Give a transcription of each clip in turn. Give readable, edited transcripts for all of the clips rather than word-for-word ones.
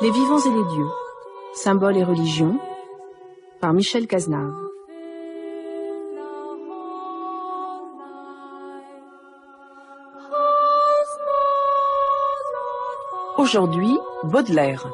Les vivants et les dieux, symboles et religions, par Michel Cazenave. Aujourd'hui, Baudelaire.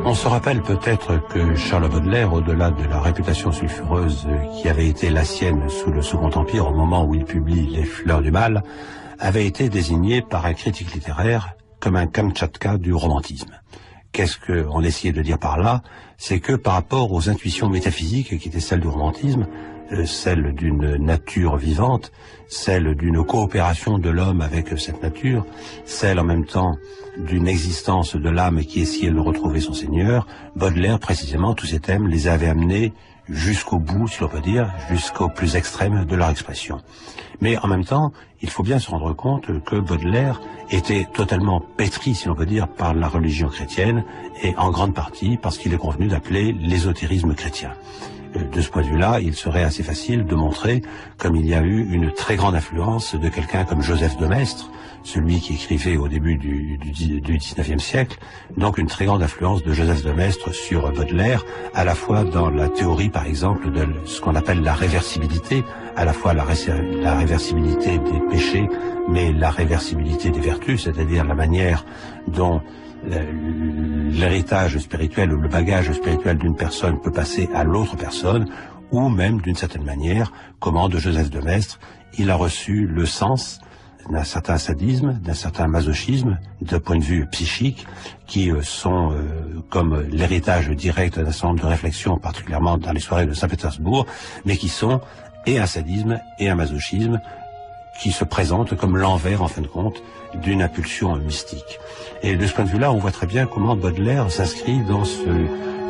On se rappelle peut-être que Charles Baudelaire, au-delà de la réputation sulfureuse qui avait été la sienne sous le Second Empire au moment où il publie Les Fleurs du Mal, avait été désigné par un critique littéraire comme un Kamtchatka du romantisme. Qu'est-ce qu'on essayait de dire par là? C'est que par rapport aux intuitions métaphysiques qui étaient celles du romantisme, celle d'une nature vivante, celle d'une coopération de l'homme avec cette nature, celle en même temps d'une existence de l'âme qui essayait de retrouver son Seigneur, Baudelaire, précisément, tous ces thèmes les avait amenés jusqu'au bout, si l'on peut dire, jusqu'au plus extrême de leur expression. Mais en même temps, il faut bien se rendre compte que Baudelaire était totalement pétri, si l'on peut dire, par la religion chrétienne, et en grande partie parce qu'il est convenu d'appeler l'ésotérisme chrétien. De ce point de vue-là, il serait assez facile de montrer comme il y a eu une très grande influence de quelqu'un comme Joseph de Maistre, celui qui écrivait au début du XIXe siècle, donc une très grande influence de Joseph de Maistre sur Baudelaire, à la fois dans la théorie, par exemple, de ce qu'on appelle la réversibilité, à la fois la réversibilité des péchés, mais la réversibilité des vertus, c'est-à-dire la manière dont l'héritage spirituel ou le bagage spirituel d'une personne peut passer à l'autre personne, ou même d'une certaine manière, comment de Joseph de Maistre, il a reçu le sens d'un certain sadisme, d'un certain masochisme, d'un point de vue psychique, qui sont comme l'héritage direct d'un certain nombre de réflexions, particulièrement dans les soirées de Saint-Pétersbourg, mais qui sont et un sadisme et un masochisme qui se présentent comme l'envers, en fin de compte, d'une impulsion mystique. Et de ce point de vue-là, on voit très bien comment Baudelaire s'inscrit dans ce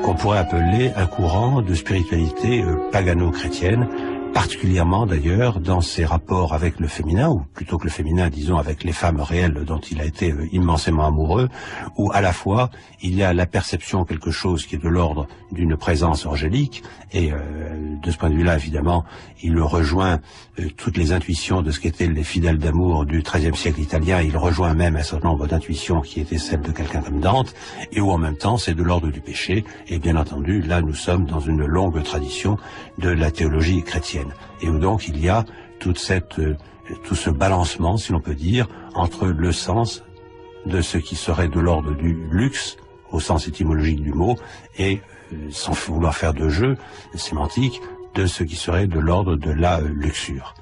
qu'on pourrait appeler un courant de spiritualité pagano-chrétienne, particulièrement d'ailleurs dans ses rapports avec le féminin, ou plutôt que le féminin, disons, avec les femmes réelles dont il a été immensément amoureux, où à la fois il y a la perception quelque chose qui est de l'ordre d'une présence angélique, et de ce point de vue-là, évidemment, il rejoint toutes les intuitions de ce qu'étaient les fidèles d'amour du XIIIe siècle italien, il rejoint même un certain nombre d'intuitions qui étaient celles de quelqu'un comme Dante, et où en même temps c'est de l'ordre du péché, et bien entendu, là nous sommes dans une longue tradition de la théologie chrétienne. Et où donc il y a tout ce balancement, si l'on peut dire, entre le sens de ce qui serait de l'ordre du luxe, au sens étymologique du mot, et sans vouloir faire de jeu sémantique, de ce qui serait de l'ordre de la luxure.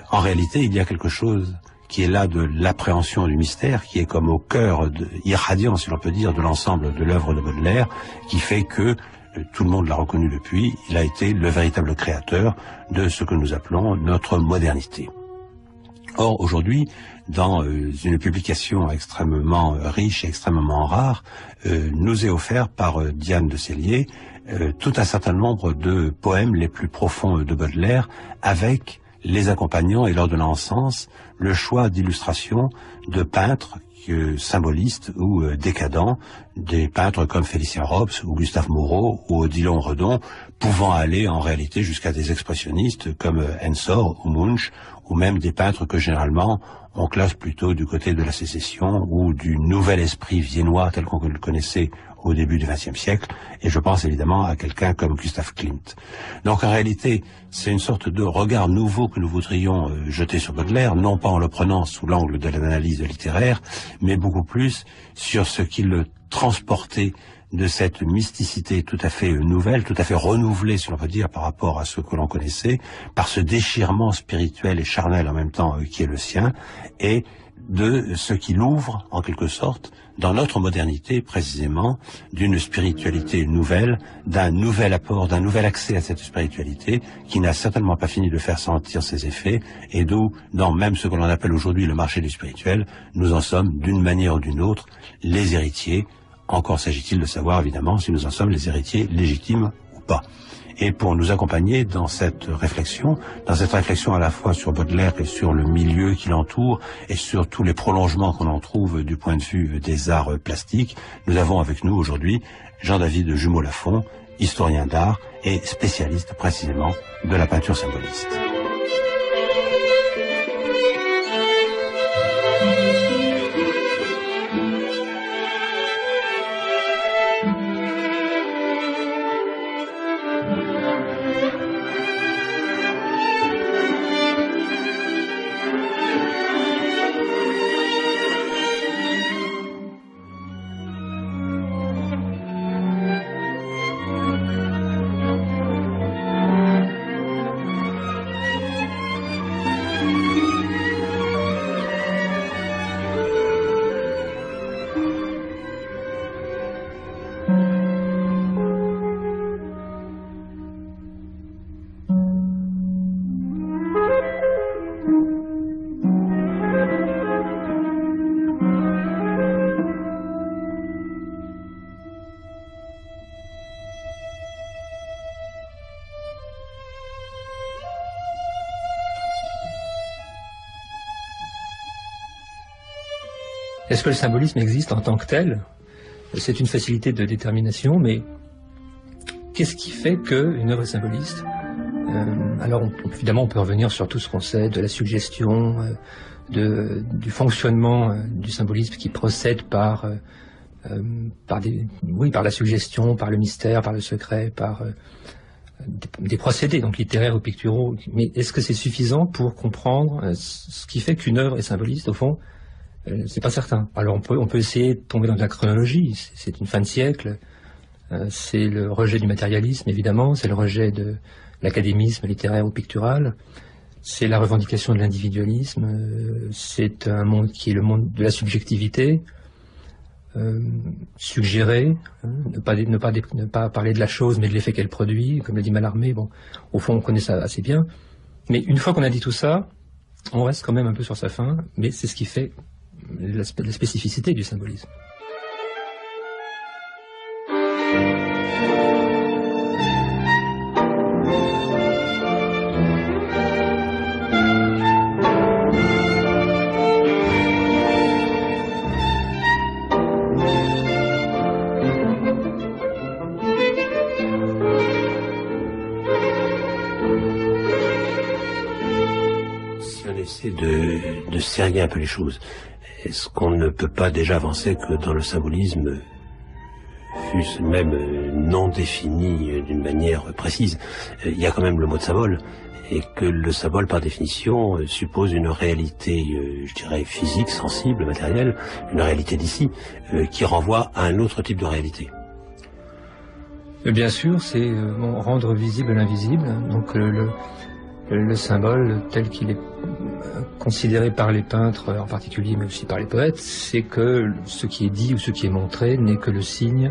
En réalité, il y a quelque chose qui est là de l'appréhension du mystère, qui est comme au cœur irradiant, si l'on peut dire, de l'ensemble de l'œuvre de Baudelaire, qui fait que tout le monde l'a reconnu depuis, il a été le véritable créateur de ce que nous appelons notre modernité. Or, aujourd'hui, dans une publication extrêmement riche et extrêmement rare, nous est offert par Diane de Cellier tout un certain nombre de poèmes les plus profonds de Baudelaire, avec les accompagnants et leur donnant sens, le choix d'illustrations de peintres symbolistes ou décadents, des peintres comme Félicien Robes ou Gustave Moreau ou Odilon Redon, pouvant aller en réalité jusqu'à des expressionnistes comme Ensor ou Munch, ou même des peintres que généralement on classe plutôt du côté de la sécession ou du nouvel esprit viennois tel qu'on le connaissait au début du XXe siècle, et je pense évidemment à quelqu'un comme Gustav Klimt. Donc en réalité, c'est une sorte de regard nouveau que nous voudrions jeter sur Baudelaire, non pas en le prenant sous l'angle de l'analyse littéraire, mais beaucoup plus sur ce qui le transportait de cette mysticité tout à fait nouvelle, tout à fait renouvelée, si l'on peut dire, par rapport à ce que l'on connaissait, par ce déchirement spirituel et charnel en même temps qui est le sien, et de ce qui l'ouvre, en quelque sorte, dans notre modernité, précisément, d'une spiritualité nouvelle, d'un nouvel apport, d'un nouvel accès à cette spiritualité, qui n'a certainement pas fini de faire sentir ses effets, et d'où, dans même ce que l'on appelle aujourd'hui le marché du spirituel, nous en sommes, d'une manière ou d'une autre, les héritiers. Encore s'agit-il de savoir, évidemment, si nous en sommes les héritiers légitimes ou pas. Et pour nous accompagner dans cette réflexion à la fois sur Baudelaire et sur le milieu qui l'entoure, et sur tous les prolongements qu'on en trouve du point de vue des arts plastiques, nous avons avec nous aujourd'hui Jean-David Jumeau-Lafont, historien d'art et spécialiste précisément de la peinture symboliste. Est-ce que le symbolisme existe en tant que tel? C'est une facilité de détermination, mais qu'est-ce qui fait qu'une œuvre est symboliste? Alors évidemment on peut revenir sur tout ce qu'on sait de la suggestion, du fonctionnement du symbolisme qui procède par la suggestion, par le mystère, par le secret, par des procédés donc littéraires ou picturaux. Mais est-ce que c'est suffisant pour comprendre ce qui fait qu'une œuvre est symboliste? Au fond, c'est pas certain. Alors on peut essayer de tomber dans de la chronologie. C'est une fin de siècle. C'est le rejet du matérialisme, évidemment. C'est le rejet de l'académisme littéraire ou pictural. C'est la revendication de l'individualisme. C'est un monde qui est le monde de la subjectivité. Suggérer, ne pas parler de la chose, mais de l'effet qu'elle produit, comme le dit Mallarmé. Bon, au fond, on connaît ça assez bien. Mais une fois qu'on a dit tout ça, on reste quand même un peu sur sa faim. Mais c'est ce qui fait la spécificité du symbolisme. Si on essaie de cerner un peu les choses, est-ce qu'on ne peut pas déjà avancer que dans le symbolisme, fût-ce même non défini d'une manière précise, il y a quand même le mot de symbole, et que le symbole par définition suppose une réalité, je dirais, physique, sensible, matérielle, une réalité d'ici, qui renvoie à un autre type de réalité. Bien sûr, c'est rendre visible l'invisible, donc le symbole tel qu'il est considéré par les peintres en particulier, mais aussi par les poètes, c'est que ce qui est dit ou ce qui est montré n'est que le signe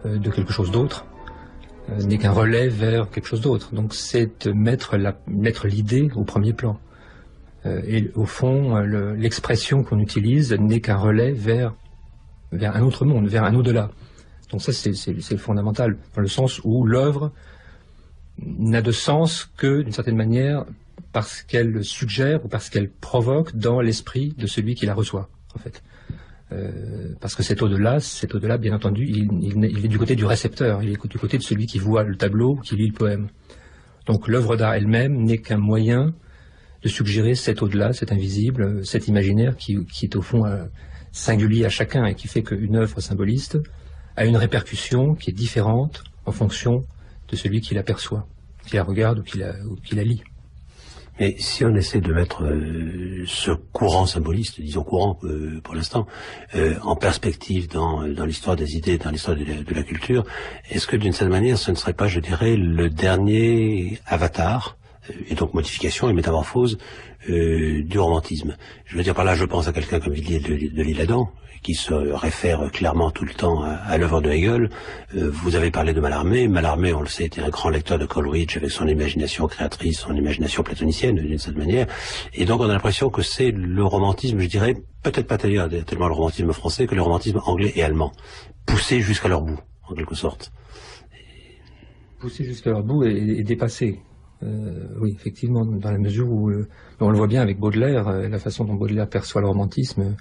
de quelque chose d'autre, n'est qu'un relais vers quelque chose d'autre. Donc c'est mettre l'idée au premier plan. Et au fond, l'expression qu'on utilise n'est qu'un relais vers un autre monde, vers un au-delà. Donc ça c'est fondamental, dans le sens où l'œuvre n'a de sens que, d'une certaine manière, parce qu'elle suggère ou parce qu'elle provoque dans l'esprit de celui qui la reçoit, en fait. Parce que cet au-delà, bien entendu, il est du côté du récepteur, il est du côté de celui qui voit le tableau, qui lit le poème. Donc l'œuvre d'art elle-même n'est qu'un moyen de suggérer cet au-delà, cet invisible, cet imaginaire qui est au fond singulier à chacun et qui fait qu'une œuvre symboliste a une répercussion qui est différente en fonction de celui qui l'aperçoit, qui la regarde ou qui la lit. Mais si on essaie de mettre ce courant symboliste, disons courant pour l'instant, en perspective dans l'histoire des idées, dans l'histoire de la culture, est-ce que d'une certaine manière ce ne serait pas, je dirais, le dernier avatar et donc modification et métamorphose du romantisme. Je veux dire par là, je pense à quelqu'un comme Villiers de l'Isle-Adam, qui se réfère clairement tout le temps à l'œuvre de Hegel. Vous avez parlé de Mallarmé. Mallarmé, on le sait, était un grand lecteur de Coleridge avec son imagination créatrice, son imagination platonicienne d'une certaine manière. Et donc on a l'impression que c'est le romantisme, je dirais, peut-être pas tellement le romantisme français que le romantisme anglais et allemand, poussé jusqu'à leur bout, en quelque sorte. Poussé jusqu'à leur bout et dépassé. Oui, effectivement, dans la mesure où on le voit bien avec Baudelaire, la façon dont Baudelaire perçoit le romantisme,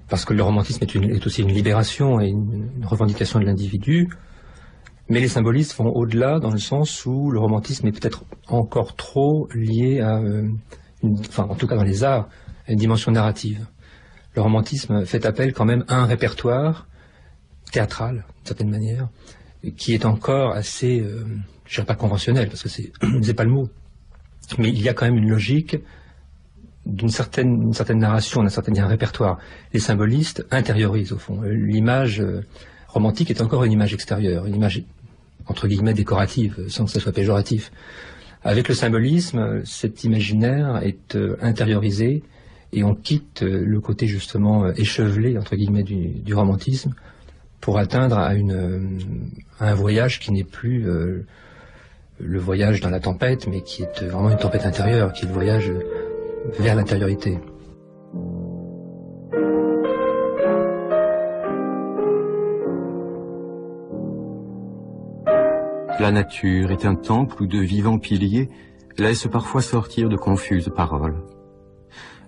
parce que le romantisme est aussi une libération et une revendication de l'individu, mais les symbolistes vont au-delà dans le sens où le romantisme est peut-être encore trop lié à, en tout cas dans les arts, à une dimension narrative. Le romantisme fait appel quand même à un répertoire théâtral, d'une certaine manière, qui est encore assez, je dirais pas conventionnel, parce que c'est pas le mot, mais il y a quand même une logique d'une certaine narration, d'un certain répertoire. Les symbolistes intériorisent au fond. L'image romantique est encore une image extérieure, une image entre guillemets décorative, sans que ce soit péjoratif. Avec le symbolisme, cet imaginaire est intériorisé et on quitte le côté justement échevelé entre guillemets du romantisme pour atteindre à un voyage qui n'est plus le voyage dans la tempête, mais qui est vraiment une tempête intérieure, qui est le voyage vers l'intériorité. La nature est un temple où de vivants piliers laissent parfois sortir de confuses paroles.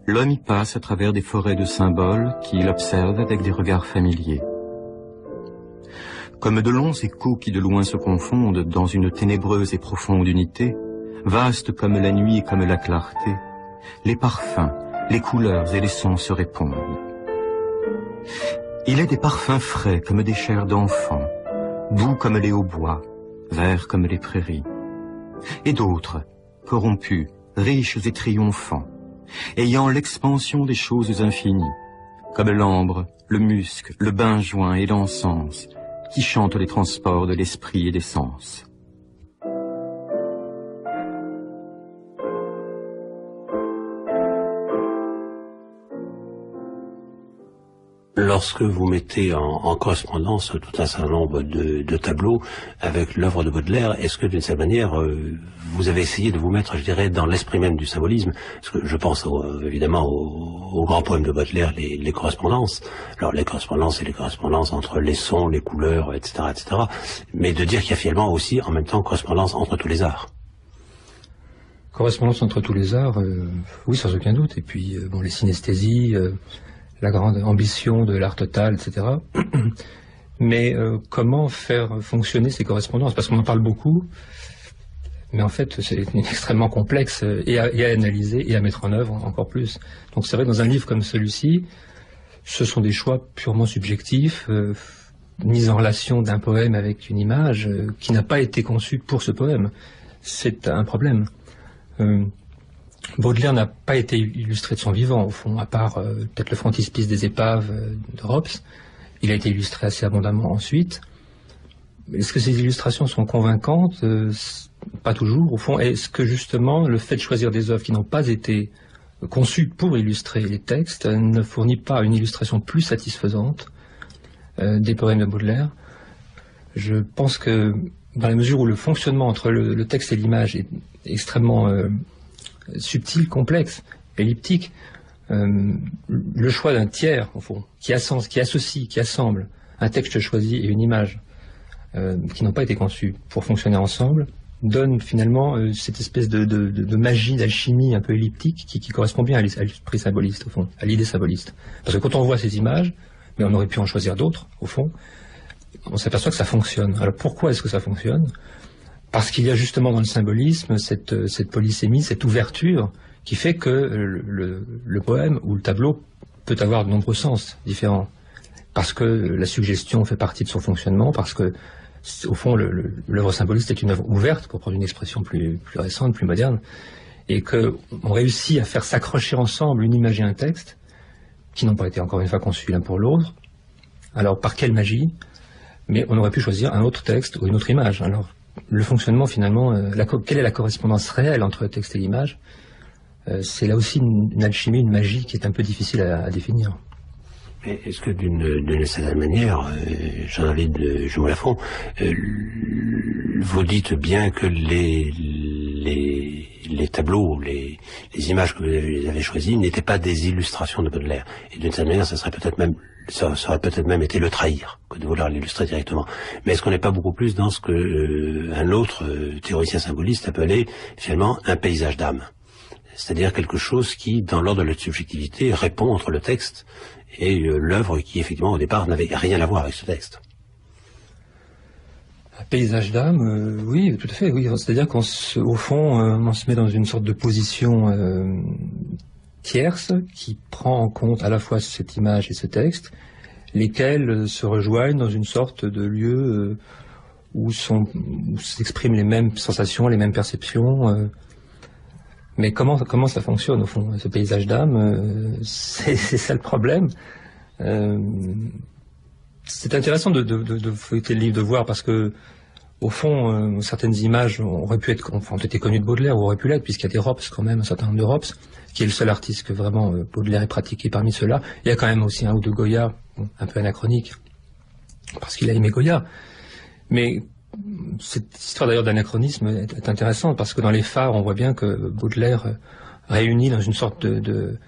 L'homme y passe à travers des forêts de symboles qu'il observe avec des regards familiers. Comme de longs échos qui de loin se confondent dans une ténébreuse et profonde unité, vaste comme la nuit et comme la clarté, les parfums, les couleurs et les sons se répondent. Il est des parfums frais comme des chairs d'enfants, doux comme les hautbois, verts comme les prairies, et d'autres, corrompus, riches et triomphants, ayant l'expansion des choses infinies, comme l'ambre, le musc, le benjoin et l'encens, qui chantent les transports de l'esprit et des sens. Lorsque vous mettez en correspondance tout un certain nombre de tableaux avec l'œuvre de Baudelaire, est-ce que d'une certaine manière vous avez essayé de vous mettre, je dirais, dans l'esprit même du symbolisme? Parce que je pense évidemment au grand poème de Baudelaire, les correspondances. Alors les correspondances, c'est les correspondances entre les sons, les couleurs, etc., etc. Mais de dire qu'il y a finalement aussi en même temps correspondance entre tous les arts. Correspondance entre tous les arts, oui, sans aucun doute. Et puis bon, les synesthésies, la grande ambition de l'art total, etc. Mais comment faire fonctionner ces correspondances? Parce qu'on en parle beaucoup, mais en fait c'est extrêmement complexe et à analyser et à mettre en œuvre encore plus. Donc c'est vrai, dans un livre comme celui-ci, ce sont des choix purement subjectifs, mis en relation d'un poème avec une image qui n'a pas été conçue pour ce poème. C'est un problème. Baudelaire n'a pas été illustré de son vivant, au fond, à part peut-être le frontispice des épaves de Rops. Il a été illustré assez abondamment ensuite. Est-ce que ces illustrations sont convaincantes? Pas toujours, au fond. Est-ce que justement le fait de choisir des œuvres qui n'ont pas été conçues pour illustrer les textes ne fournit pas une illustration plus satisfaisante des poèmes de Baudelaire? Je pense que dans la mesure où le fonctionnement entre le texte et l'image est extrêmement subtil, complexe, elliptique, le choix d'un tiers, au fond, qui associe, qui assemble un texte choisi et une image qui n'ont pas été conçus pour fonctionner ensemble, donne finalement cette espèce de magie, d'alchimie un peu elliptique qui correspond bien à l'esprit symboliste, au fond, à l'idée symboliste. Parce que quand on voit ces images, mais on aurait pu en choisir d'autres, au fond, on s'aperçoit que ça fonctionne. Alors pourquoi est-ce que ça fonctionne? Parce qu'il y a justement dans le symbolisme cette polysémie, cette ouverture qui fait que le poème ou le tableau peut avoir de nombreux sens différents. Parce que la suggestion fait partie de son fonctionnement, parce que au fond l'œuvre symboliste est une œuvre ouverte, pour prendre une expression plus récente, plus moderne, et qu'on réussit à faire s'accrocher ensemble une image et un texte qui n'ont pas été encore une fois conçus l'un pour l'autre. Alors par quelle magie? Mais on aurait pu choisir un autre texte ou une autre image. Alors le fonctionnement finalement, quelle est la correspondance réelle entre le texte et l'image? C'est là aussi une alchimie, une magie qui est un peu difficile à définir. Mais est-ce que d'une certaine manière, Jean-David Jumeau-Lafont, vous dites bien que les tableaux, les images que vous avez choisies n'étaient pas des illustrations de Baudelaire. Et d'une certaine manière, ça aurait peut-être même été le trahir que de vouloir l'illustrer directement. Mais est-ce qu'on n'est pas beaucoup plus dans ce que un autre théoricien symboliste appelait finalement un paysage d'âme? C'est-à-dire quelque chose qui, dans l'ordre de la subjectivité, répond entre le texte et l'œuvre qui, effectivement, au départ, n'avait rien à voir avec ce texte. Un paysage d'âme, oui, tout à fait, oui. C'est-à-dire qu'au fond, on se met dans une sorte de position tierce qui prend en compte à la fois cette image et ce texte, lesquels se rejoignent dans une sorte de lieu où s'expriment les mêmes sensations, les mêmes perceptions. Mais comment ça fonctionne au fond, ce paysage d'âme? C'est ça le problème. C'est intéressant de feuilleter le livre, de voir, parce que au fond, certaines images ont été connues de Baudelaire, ou auraient pu l'être, puisqu'il y a des Rops quand même, un certain nombre de Rops, qui est le seul artiste que vraiment Baudelaire ait pratiqué parmi ceux-là. Il y a quand même aussi un ou deux Goya, un peu anachronique, parce qu'il a aimé Goya. Mais cette histoire d'ailleurs d'anachronisme est intéressante, parce que dans les phares, on voit bien que Baudelaire réunit dans une sorte de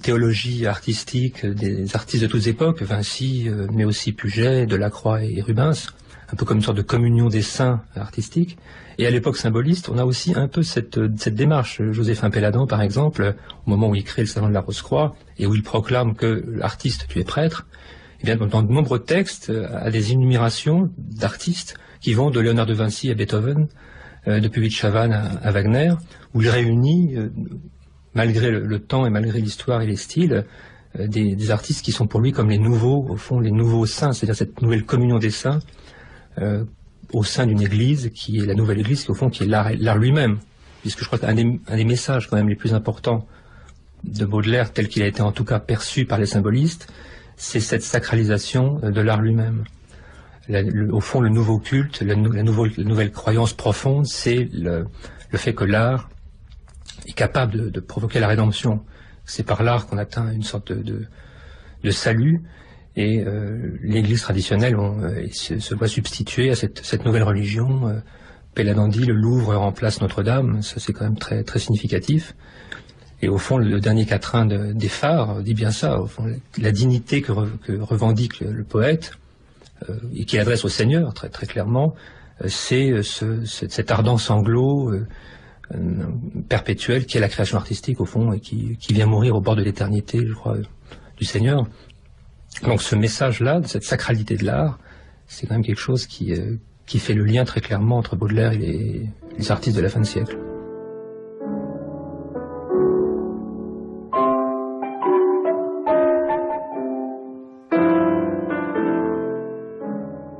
théologie artistique des artistes de toutes époques, Vinci, mais aussi Puget, Delacroix et Rubens, un peu comme une sorte de communion des saints artistiques. Et à l'époque symboliste, on a aussi un peu cette démarche. Joséphin Péladan, par exemple, au moment où il crée le Salon de la Rose-Croix, et où il proclame que l'artiste, tu es prêtre, eh bien, dans de nombreux textes, a des énumérations d'artistes qui vont de Léonard de Vinci à Beethoven, de Puvis de Chavannes à Wagner, où il réunit, malgré le temps et malgré l'histoire et les styles, des artistes qui sont pour lui comme les nouveaux, au fond, les nouveaux saints, c'est-à-dire cette nouvelle communion des saints, au sein d'une église qui est la nouvelle église, qui au fond qui est l'art lui-même, puisque je crois qu'un des messages quand même les plus importants de Baudelaire, tel qu'il a été en tout cas perçu par les symbolistes, c'est cette sacralisation de l'art lui-même. Au fond, le nouveau culte, la nouvelle croyance profonde, c'est le fait que l'art est capable de provoquer la rédemption. C'est par l'art qu'on atteint une sorte de salut, et l'Église traditionnelle se voit substituer à cette nouvelle religion. Péladan dit, le Louvre remplace Notre-Dame, ça c'est quand même très, très significatif. Et au fond, le dernier quatrain des phares dit bien ça. Au fond, la dignité que revendique le poète, et qu'il adresse au Seigneur, très, très clairement, c'est cet ardent sanglot perpétuel qui est la création artistique, au fond, et qui vient mourir au bord de l'éternité, je crois, du Seigneur. Donc ce message-là, de cette sacralité de l'art, c'est quand même quelque chose qui fait le lien très clairement entre Baudelaire et les artistes de la fin de siècle.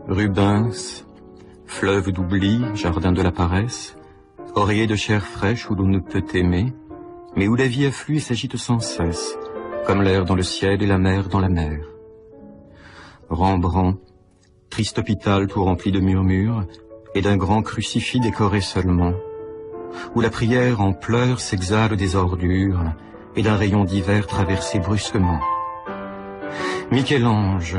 Rubens, fleuve d'oubli, jardin de la paresse, oreiller de chair fraîche où l'on ne peut aimer, mais où la vie afflue et s'agite sans cesse, comme l'air dans le ciel et la mer dans la mer. Rembrandt, triste hôpital tout rempli de murmures, et d'un grand crucifix décoré seulement, où la prière en pleurs s'exhale des ordures, et d'un rayon d'hiver traversé brusquement. Michel-Ange,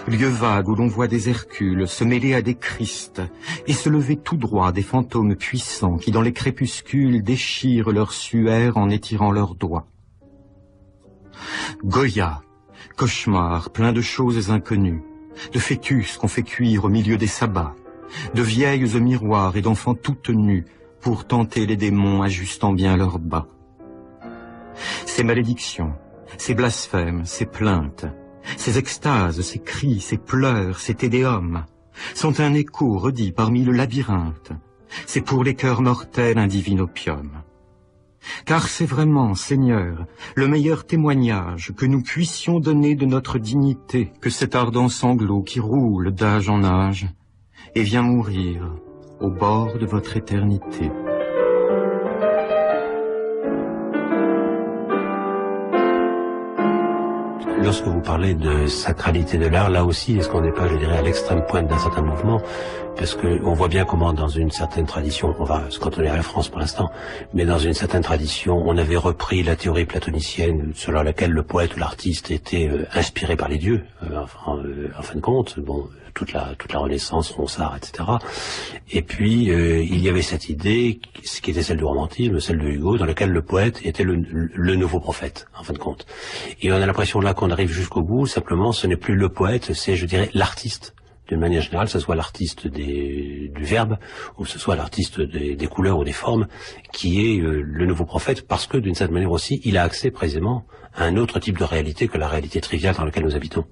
lieu vague où l'on voit des Hercules se mêler à des Christ, et se lever tout droit des fantômes puissants qui dans les crépuscules déchirent leur suaire en étirant leurs doigts. Goya, cauchemar plein de choses inconnues, de fœtus qu'on fait cuire au milieu des sabbats, de vieilles au miroir et d'enfants toutes nus pour tenter les démons ajustant bien leurs bas. Ces malédictions, ces blasphèmes, ces plaintes, ces extases, ces cris, ces pleurs, ces tédéums, sont un écho redit parmi le labyrinthe. C'est pour les cœurs mortels un divin opium. Car c'est vraiment, Seigneur, le meilleur témoignage que nous puissions donner de notre dignité que cet ardent sanglot qui roule d'âge en âge et vient mourir au bord de votre éternité. Lorsque vous parlez de sacralité de l'art, là aussi, est-ce qu'on n'est pas, je dirais, à l'extrême pointe d'un certain mouvement parce que on voit bien comment dans une certaine tradition, on va se cantonner à la France pour l'instant, mais dans une certaine tradition, on avait repris la théorie platonicienne selon laquelle le poète ou l'artiste était inspiré par les dieux, en fin de compte, bon, toute la Renaissance, Ronsard, etc. Et puis il y avait cette idée, ce qui était celle du romantisme, celle de Hugo, dans laquelle le poète était le nouveau prophète, en fin de compte. Et on a l'impression là qu'on arrive jusqu'au bout, simplement ce n'est plus le poète, c'est, je dirais, l'artiste. D'une manière générale, que ce soit l'artiste du verbe, ou que ce soit l'artiste des couleurs ou des formes, qui est le nouveau prophète, parce que d'une certaine manière aussi, il a accès précisément à un autre type de réalité que la réalité triviale dans laquelle nous habitons.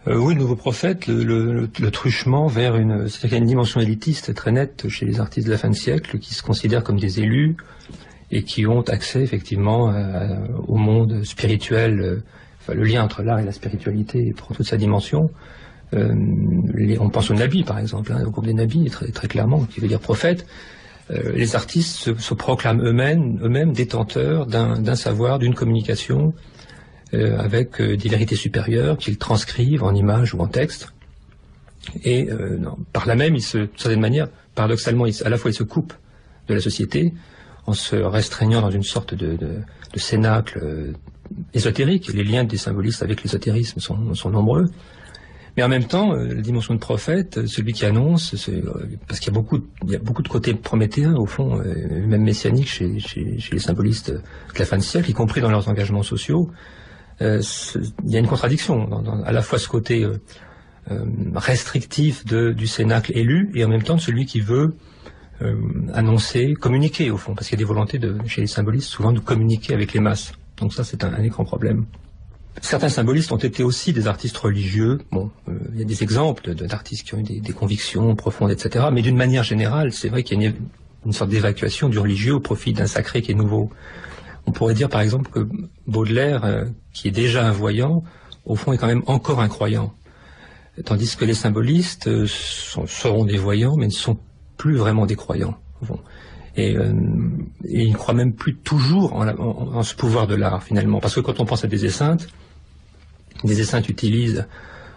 Oui, le nouveau prophète, le truchement vers c'est-à-dire qu'il y a une dimension élitiste très nette chez les artistes de la fin de siècle qui se considèrent comme des élus et qui ont accès effectivement au monde spirituel. Le lien entre l'art et la spiritualité prend toute sa dimension. On pense aux nabis par exemple, au groupe des nabis très, très clairement, qui veut dire prophète. Les artistes se proclament eux-mêmes détenteurs d'un savoir, d'une communication avec des vérités supérieures qu'ils transcrivent en images ou en texte. Et par là même, d'une certaine manière, paradoxalement, à la fois ils se coupent de la société en se restreignant dans une sorte de cénacle ésotérique. Les liens des symbolistes avec l'ésotérisme sont nombreux. Mais en même temps, la dimension de prophète, celui qui annonce, parce qu'il y a beaucoup de côtés prométhéens, au fond, même messianiques chez les symbolistes de la fin du siècle, y compris dans leurs engagements sociaux. Il y a une contradiction, à la fois ce côté restrictif du cénacle élu, et en même temps de celui qui veut annoncer, communiquer, au fond, parce qu'il y a des volontés chez les symbolistes, souvent, de communiquer avec les masses. Donc ça, c'est un grand problème. Certains symbolistes ont été aussi des artistes religieux. Bon, il y a des exemples d'artistes qui ont eu des convictions profondes, etc. Mais d'une manière générale, c'est vrai qu'il y a une sorte d'évacuation du religieux au profit d'un sacré qui est nouveau. On pourrait dire par exemple que Baudelaire, qui est déjà un voyant, au fond est quand même encore un croyant. Tandis que les symbolistes seront des voyants, mais ne sont plus vraiment des croyants. Bon. Et ils ne croient même plus toujours en ce pouvoir de l'art, finalement. Parce que quand on pense à des esseintes utilisent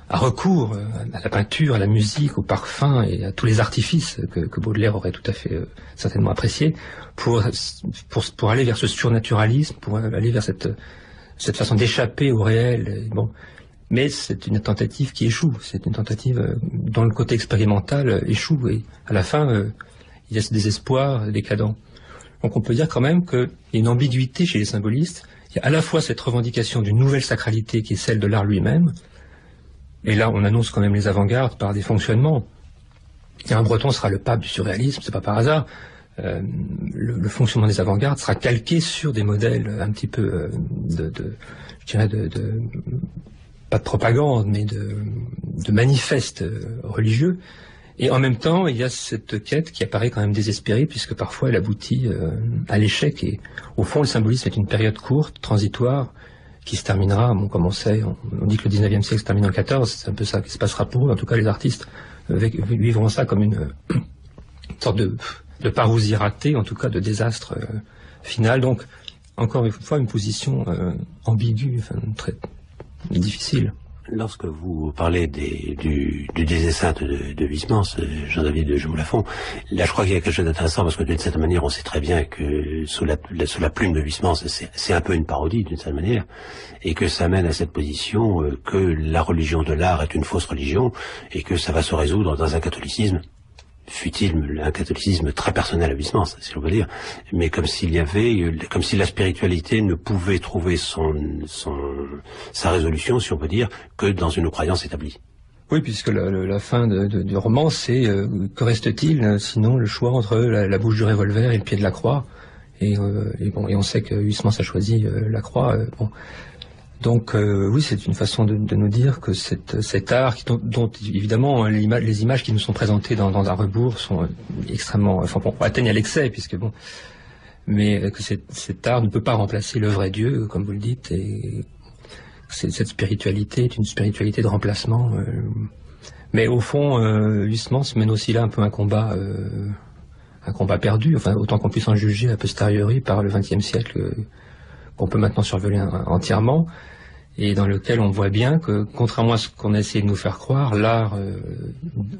à recours à la peinture, à la musique, au parfum et à tous les artifices que Baudelaire aurait tout à fait certainement apprécié pour aller vers ce surnaturalisme, pour aller vers cette façon d'échapper au réel. Bon. Mais c'est une tentative qui échoue. C'est une tentative dont le côté expérimental échoue. Et à la fin, il y a ce désespoir décadent. Donc on peut dire quand même qu'il y a une ambiguïté chez les symbolistes. Il y a à la fois cette revendication d'une nouvelle sacralité qui est celle de l'art lui-même, et là on annonce quand même les avant-gardes par des fonctionnements. Et un Breton sera le pape du surréalisme, c'est pas par hasard. Le fonctionnement des avant-gardes sera calqué sur des modèles un petit peu je dirais pas de propagande, mais de manifestes religieux. Et en même temps, il y a cette quête qui apparaît quand même désespérée, puisque parfois elle aboutit à l'échec. Et au fond, le symbolisme est une période courte, transitoire, qui se terminera, bon, comme on sait, on dit que le 19e siècle se termine en 14, c'est un peu ça qui se passera pour eux. En tout cas, les artistes vivront ça comme une sorte de parousie ratée, en tout cas de désastre final. Donc, encore une fois, une position ambiguë, enfin, très difficile. Lorsque vous parlez du désestin de Huysmans, Jean-David de Jumoulafont, là je crois qu'il y a quelque chose d'intéressant parce que d'une certaine manière on sait très bien que sous la plume de Huysmans c'est un peu une parodie d'une certaine manière et que ça mène à cette position que la religion de l'art est une fausse religion et que ça va se résoudre dans un catholicisme, fut-il un catholicisme très personnel à Huysmans, si l'on veut dire, mais comme si la spiritualité ne pouvait trouver sa résolution, si on peut dire, que dans une croyance établie. Oui, puisque la fin du roman, c'est que reste-t-il sinon le choix entre la bouche du revolver et le pied de la croix, et on sait que Huysmans a choisi la croix. Bon. Donc oui, c'est une façon de nous dire que cet art, dont évidemment les images qui nous sont présentées dans un rebours sont extrêmement, atteignent à l'excès, puisque bon, mais que cet art ne peut pas remplacer le vrai Dieu, comme vous le dites, et cette spiritualité est une spiritualité de remplacement. Mais au fond, Huysmans mène aussi là un peu un combat perdu, enfin autant qu'on puisse en juger a posteriori par le XXe siècle, qu'on peut maintenant survoler entièrement. et dans lequel on voit bien que, contrairement à ce qu'on a essayé de nous faire croire, l'art,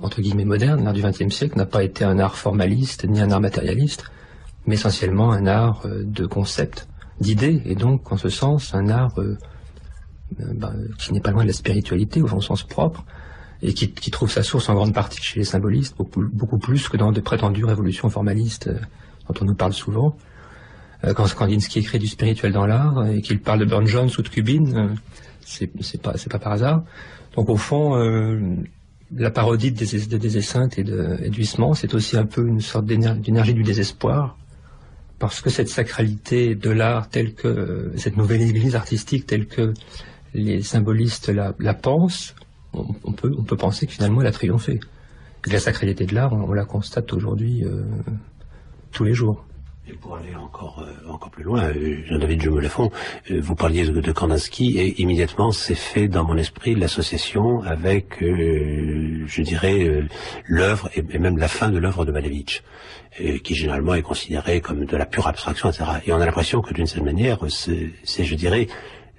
entre guillemets moderne, l'art du XXe siècle, n'a pas été un art formaliste ni un art matérialiste, mais essentiellement un art de concept, d'idées, et donc, en ce sens, un art qui n'est pas loin de la spiritualité, au sens propre, et qui trouve sa source en grande partie chez les symbolistes, beaucoup plus que dans de prétendues révolutions formalistes dont on nous parle souvent. Quand Kandinsky écrit du spirituel dans l'art et qu'il parle de Burne-Jones ou de Kubin, c'est pas par hasard. Donc au fond, la parodie des Esseintes et du Huysmans, c'est aussi un peu une sorte d'énergie du désespoir, parce que cette sacralité de l'art telle que cette nouvelle église artistique telle que les symbolistes la pensent, on peut penser que finalement elle a triomphé. Et la sacralité de l'art, on la constate aujourd'hui tous les jours. Et pour aller encore plus loin, Jean-David Jumelefond, vous parliez de Kandinsky et immédiatement s'est fait dans mon esprit l'association avec, je dirais, l'œuvre et même la fin de l'œuvre de Malevich, qui généralement est considérée comme de la pure abstraction, etc. Et on a l'impression que d'une certaine manière, c'est, je dirais,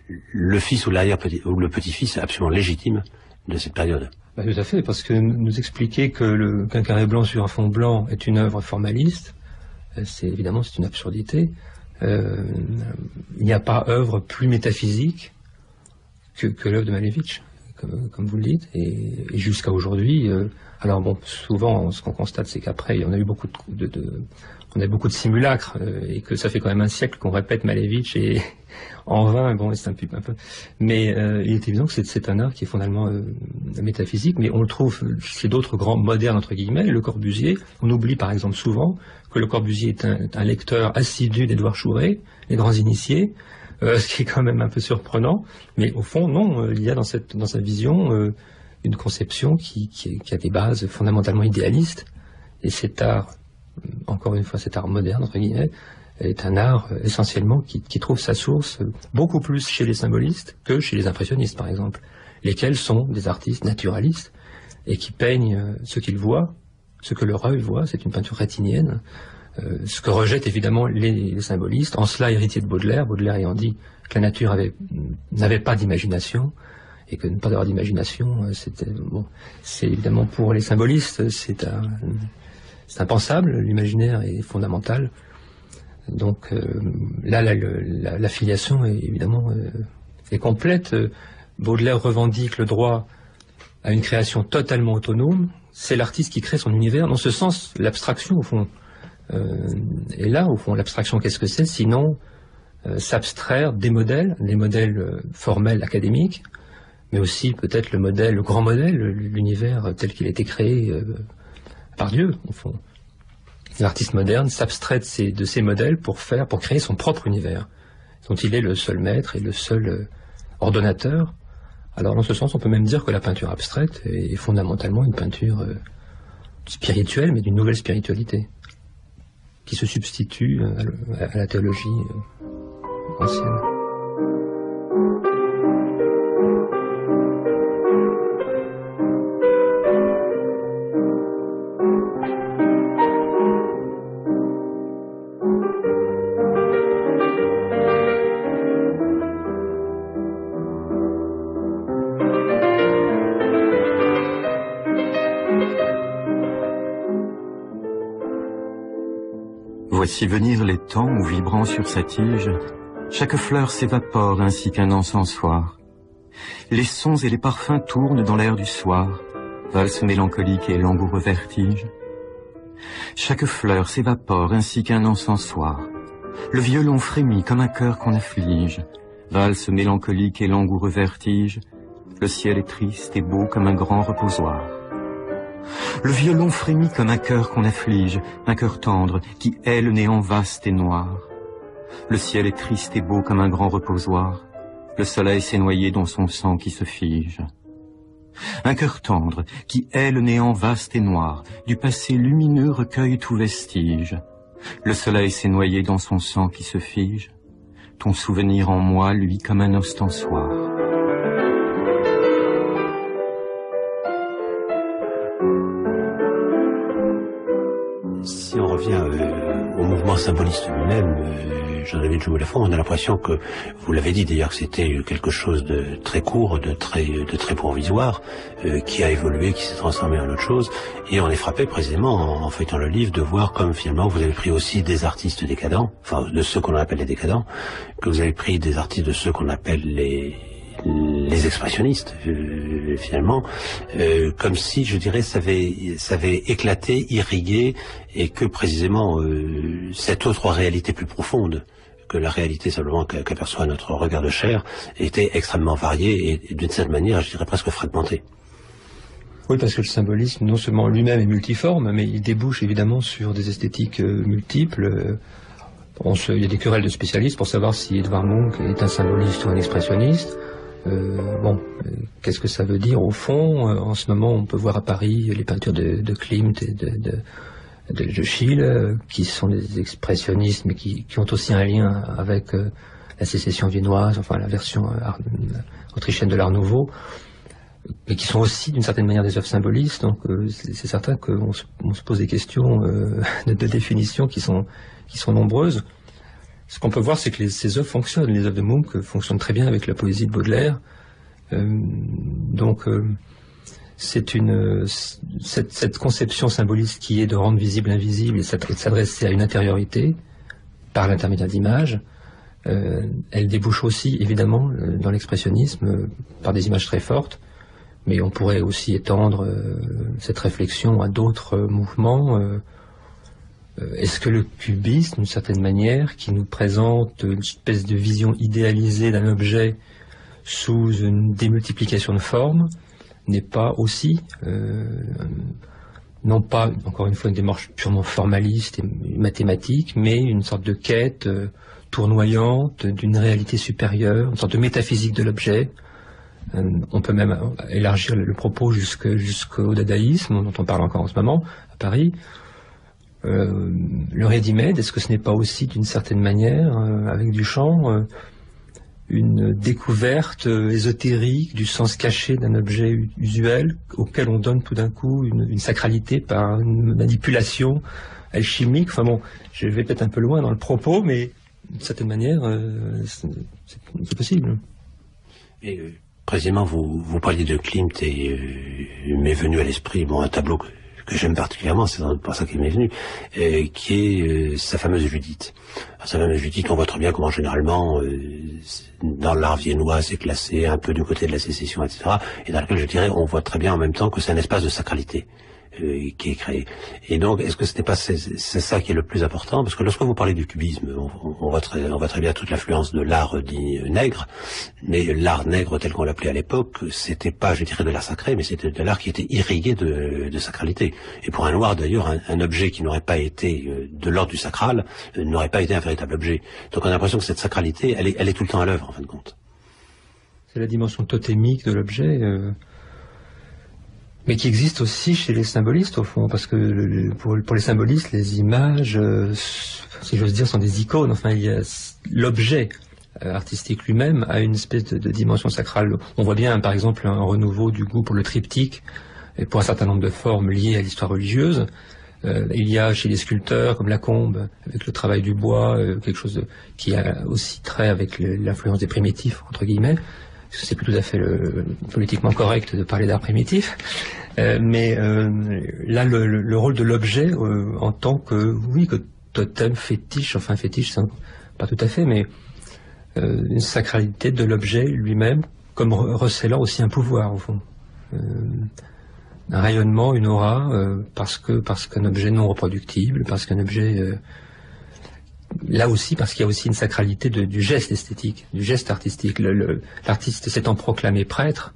le fils ou le petit-fils absolument légitime de cette période. Bah, tout à fait, parce que nous expliquer qu'un carré blanc sur un fond blanc est une œuvre formaliste, c'est une absurdité. Il n'y a pas œuvre plus métaphysique que l'œuvre de Malevich, comme vous le dites, et jusqu'à aujourd'hui. Alors bon, souvent, ce qu'on constate, c'est qu'après, on a eu beaucoup de simulacres, et que ça fait quand même un siècle qu'on répète Malevich, et en vain, bon, c'est un peu. Mais il est évident que c'est un art qui est fondamentalement métaphysique, mais on le trouve chez d'autres grands modernes, entre guillemets, Le Corbusier. On oublie par exemple souvent que Le Corbusier est un lecteur assidu d'Édouard Chouret, les grands initiés, ce qui est quand même un peu surprenant, mais au fond, non, il y a dans sa vision une conception qui a des bases fondamentalement idéalistes, et cet art, encore une fois, cet art moderne, entre guillemets, est un art essentiellement qui trouve sa source beaucoup plus chez les symbolistes que chez les impressionnistes, par exemple, lesquels sont des artistes naturalistes et qui peignent ce qu'ils voient, ce que leur œil voit, c'est une peinture rétinienne, ce que rejettent évidemment les symbolistes, en cela héritier de Baudelaire ayant dit que la nature n'avait pas d'imagination, et que ne pas avoir d'imagination, c'est évidemment pour les symbolistes, c'est impensable, l'imaginaire est fondamental. Donc là, la filiation est évidemment est complète. Baudelaire revendique le droit à une création totalement autonome. C'est l'artiste qui crée son univers. Dans ce sens, l'abstraction, au fond, est là. Au fond, l'abstraction, qu'est-ce que c'est? Sinon, s'abstraire des modèles formels académiques, mais aussi peut-être le grand modèle, l'univers tel qu'il a été créé par Dieu, au fond. L'artiste moderne s'abstrait de ces modèles pour créer son propre univers, dont il est le seul maître et le seul ordonnateur. Alors dans ce sens, on peut même dire que la peinture abstraite est fondamentalement une peinture spirituelle, mais d'une nouvelle spiritualité, qui se substitue à la théologie ancienne. Voici venir les temps où, vibrant sur sa tige, chaque fleur s'évapore ainsi qu'un encensoir. Les sons et les parfums tournent dans l'air du soir, valse mélancolique et langoureux vertige. Chaque fleur s'évapore ainsi qu'un encensoir. Le violon frémit comme un cœur qu'on afflige, valse mélancolique et langoureux vertige. Le ciel est triste et beau comme un grand reposoir. Le violon frémit comme un cœur qu'on afflige, un cœur tendre qui hait le néant vaste et noir. Le ciel est triste et beau comme un grand reposoir. Le soleil s'est noyé dans son sang qui se fige. Un cœur tendre qui hait le néant vaste et noir, du passé lumineux recueille tout vestige. Le soleil s'est noyé dans son sang qui se fige. Ton souvenir en moi luit comme un ostensoir. Si Si on revient au mouvement symboliste lui-même, Jean-David Joué-Lafont, on a l'impression que, vous l'avez dit d'ailleurs, que c'était quelque chose de très court, de très provisoire, qui a évolué, qui s'est transformé en autre chose, et on est frappé précisément, en feuilletant le livre, de voir comme finalement vous avez pris aussi des artistes décadents, enfin de ceux qu'on appelle les décadents, que vous avez pris des artistes de ceux qu'on appelle les expressionnistes, finalement, comme si, je dirais, ça avait éclaté, irrigué, et que précisément cette autre réalité plus profonde que la réalité simplement qu'aperçoit notre regard de chair était extrêmement variée et d'une certaine manière, je dirais, presque fragmentée. Oui, parce que le symbolisme, non seulement lui-même est multiforme, mais il débouche évidemment sur des esthétiques multiples. Il y a des querelles de spécialistes pour savoir si Edvard Munch est un symboliste ou un expressionniste. Qu'est-ce que ça veut dire au fond? En ce moment, on peut voir à Paris les peintures de Klimt et de Schiele, qui sont des expressionnistes, mais qui ont aussi un lien avec la sécession viennoise, enfin la version autrichienne de l'Art Nouveau, mais qui sont aussi d'une certaine manière des œuvres symbolistes. Donc c'est certain qu'on se pose des questions de définition qui sont nombreuses. Ce qu'on peut voir, c'est que ces œuvres fonctionnent. Les œuvres de Munch fonctionnent très bien avec la poésie de Baudelaire. C'est cette conception symboliste qui est de rendre visible l'invisible et de s'adresser à une intériorité par l'intermédiaire d'images. Elle débouche aussi, évidemment, dans l'expressionnisme, par des images très fortes, mais on pourrait aussi étendre cette réflexion à d'autres mouvements. Est-ce que le cubisme, d'une certaine manière, qui nous présente une espèce de vision idéalisée d'un objet sous une démultiplication de formes, n'est pas aussi, non pas, encore une fois, une démarche purement formaliste et mathématique, mais une sorte de quête tournoyante d'une réalité supérieure, une sorte de métaphysique de l'objet. On peut même élargir le propos jusqu'au dadaïsme, dont on parle encore en ce moment, à Paris. Le ready-made, est-ce que ce n'est pas aussi, d'une certaine manière, avec Duchamp, une découverte ésotérique du sens caché d'un objet usuel auquel on donne tout d'un coup une sacralité par une manipulation alchimique? Enfin bon, je vais peut-être un peu loin dans le propos, mais d'une certaine manière, c'est possible. Et précisément, vous parliez de Klimt et m'est venu à l'esprit un tableau que j'aime particulièrement, c'est pour ça qu'il m'est venu, qui est sa fameuse Judith. Alors, sa fameuse Judith, on voit très bien comment généralement, dans l'art viennois, c'est classé un peu du côté de la sécession, etc., et dans lequel, je dirais, on voit très bien en même temps que c'est un espace de sacralité qui est créé. Et donc, est-ce que ce n'est pas c'est ça qui est le plus important? Parce que lorsque vous parlez du cubisme, on voit très bien toute l'influence de l'art dit nègre, mais l'art nègre tel qu'on l'appelait à l'époque, c'était pas, je dirais, de l'art sacré, mais c'était de l'art qui était irrigué de sacralité. Et pour un noir, d'ailleurs, un objet qui n'aurait pas été de l'ordre du sacral n'aurait pas été un véritable objet. Donc on a l'impression que cette sacralité, elle est tout le temps à l'œuvre, en fin de compte. C'est la dimension totémique de l'objet, mais qui existe aussi chez les symbolistes, au fond, parce que pour les symbolistes, les images, si j'ose dire, sont des icônes. Enfin, il y a l'objet artistique lui-même a une espèce de dimension sacrale. On voit bien, par exemple, un renouveau du goût pour le triptyque et pour un certain nombre de formes liées à l'histoire religieuse. Il y a chez les sculpteurs, comme Lacombe, avec le travail du bois, quelque chose qui a aussi trait avec l'influence des primitifs, entre guillemets. C'est plus tout à fait politiquement correct de parler d'art primitif, mais là le rôle de l'objet en tant que totem, fétiche, enfin fétiche, c'est pas tout à fait, mais une sacralité de l'objet lui-même, comme recelant aussi un pouvoir au fond, un rayonnement, une aura, parce qu'un objet non reproductible, parce qu'un objet là aussi, parce qu'il y a aussi une sacralité du geste esthétique, du geste artistique. L'artiste s'étant proclamé prêtre,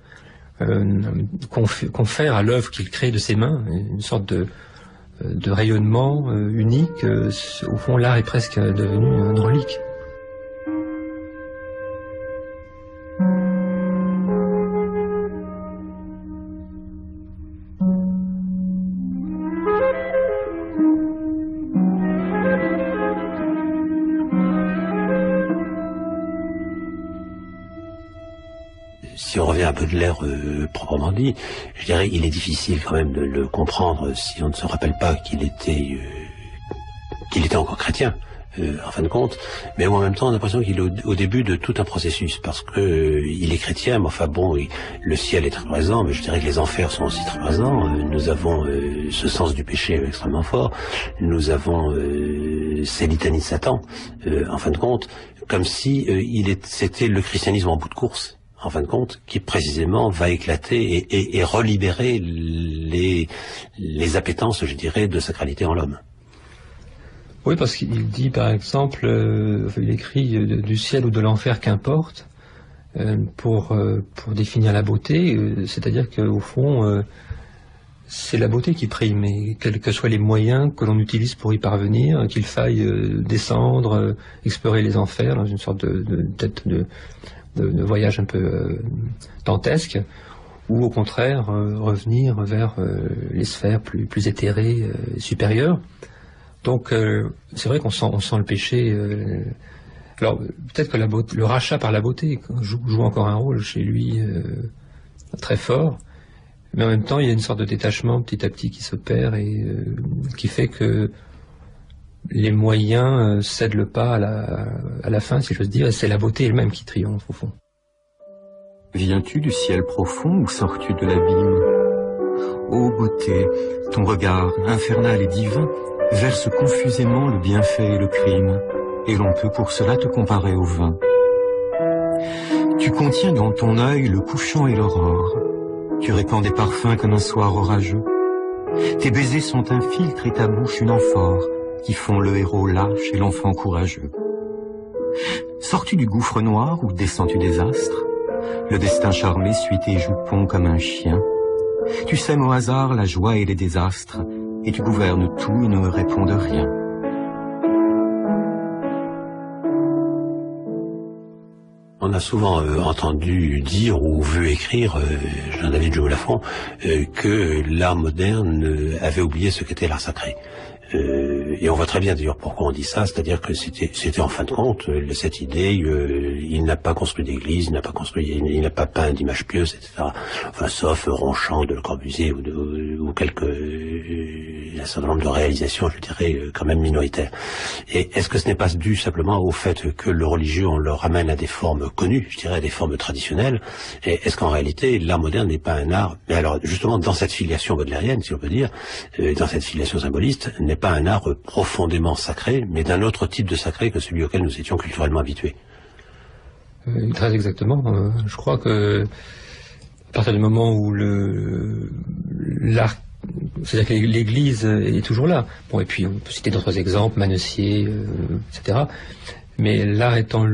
confère à l'œuvre qu'il crée de ses mains une sorte de rayonnement unique. Au fond, l'art est presque devenu une relique. Si on revient un peu de l'ère proprement dit, je dirais il est difficile quand même de le comprendre si on ne se rappelle pas qu'il était qu'il était encore chrétien, en fin de compte, mais en même temps on a l'impression qu'il est au début de tout un processus, parce que il est chrétien, mais enfin bon, le ciel est très présent, mais je dirais que les enfers sont aussi très présents. Nous avons ce sens du péché extrêmement fort, nous avons ces litanies de Satan, en fin de compte, comme si c'était le christianisme en bout de course, en fin de compte, qui précisément va éclater et relibérer les appétences, je dirais, de sacralité en l'homme. Oui, parce qu'il dit, par exemple, il écrit du ciel ou de l'enfer, qu'importe, pour définir la beauté, c'est-à-dire qu'au fond, c'est la beauté qui prime, et quels que soient les moyens que l'on utilise pour y parvenir, qu'il faille descendre, explorer les enfers, dans une sorte de voyage un peu dantesque, ou au contraire, revenir vers les sphères plus éthérées, supérieures. Donc c'est vrai qu'on sent le péché. Alors peut-être que le rachat par la beauté joue encore un rôle chez lui très fort, mais en même temps il y a une sorte de détachement petit à petit qui s'opère et qui fait que les moyens cèdent le pas à la fin, si j'ose dire, et c'est la beauté elle-même qui triomphe au fond. Viens-tu du ciel profond ou sors-tu de l'abîme? Ô beauté, ton regard infernal et divin verse confusément le bienfait et le crime, et l'on peut pour cela te comparer au vin. Tu contiens dans ton œil le couchant et l'aurore, tu répands des parfums comme un soir orageux. Tes baisers sont un filtre et ta bouche une amphore, qui font le héros lâche et l'enfant courageux. Sors-tu du gouffre noir ou descends-tu des astres? Le destin charmé suit tes jupons comme un chien. Tu sèmes au hasard la joie et les désastres, et tu gouvernes tout et ne réponds de rien. On a souvent entendu dire ou vu écrire, Jean-David Joux-Lafont, que l'art moderne avait oublié ce qu'était l'art sacré. Et on voit très bien d'ailleurs pourquoi on dit ça, c'est-à-dire que c'était en fin de compte cette idée, il n'a pas construit d'église, il n'a pas peint d'images pieuses, etc. Enfin, sauf Ronchamp de Le Corbusier ou un certain nombre de réalisations, je dirais, quand même minoritaires. Et est-ce que ce n'est pas dû simplement au fait que le religieux, on le ramène à des formes connues, je dirais à des formes traditionnelles, et est-ce qu'en réalité, l'art moderne n'est pas un art, mais alors justement dans cette filiation baudelairienne, si on peut dire, dans cette filiation symboliste, n'est pas un art profondément sacré, mais d'un autre type de sacré que celui auquel nous étions culturellement habitués. Très exactement. Je crois que à partir du moment où l'art, c'est-à-dire que l'Église est toujours là. Bon, et puis on peut citer d'autres exemples, Manessier, etc. Mais l'art étant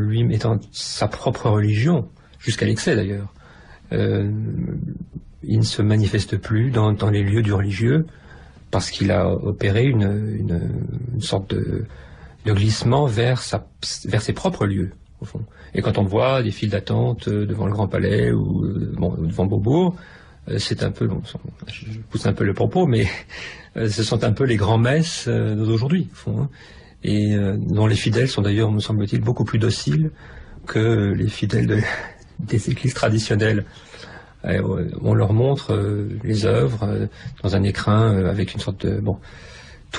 sa propre religion, jusqu'à l'excès d'ailleurs, il ne se manifeste plus dans les lieux du religieux, parce qu'il a opéré une sorte de glissement vers ses propres lieux, au fond. Et quand on voit des files d'attente devant le Grand Palais ou devant Beaubourg, c'est un peu, je pousse un peu le propos, mais ce sont un peu les grands-messes d'aujourd'hui, au fond, hein, et dont les fidèles sont d'ailleurs, me semble-t-il, beaucoup plus dociles que les fidèles des églises traditionnelles. On leur montre les œuvres dans un écrin avec une sorte de... Bon,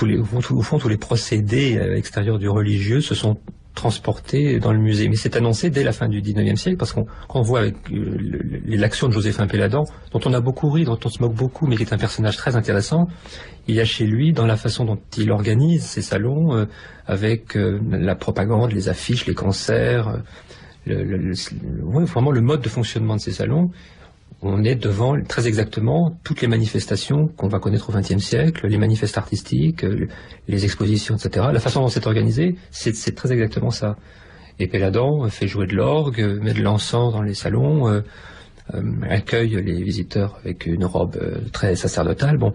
au fond, tous les procédés extérieurs du religieux se sont transportés dans le musée. Mais c'est annoncé dès la fin du XIXe siècle, parce qu'on voit avec l'action de Joséphin Péladan, dont on a beaucoup ri, dont on se moque beaucoup, mais qui est un personnage très intéressant. Il y a chez lui, dans la façon dont il organise ses salons, avec la propagande, les affiches, les concerts, vraiment le mode de fonctionnement de ces salons. On est devant très exactement toutes les manifestations qu'on va connaître au XXe siècle, les manifestes artistiques, les expositions, etc. La façon dont c'est organisé, c'est très exactement ça. Et Péladan fait jouer de l'orgue, met de l'encens dans les salons, accueille les visiteurs avec une robe très sacerdotale. Bon,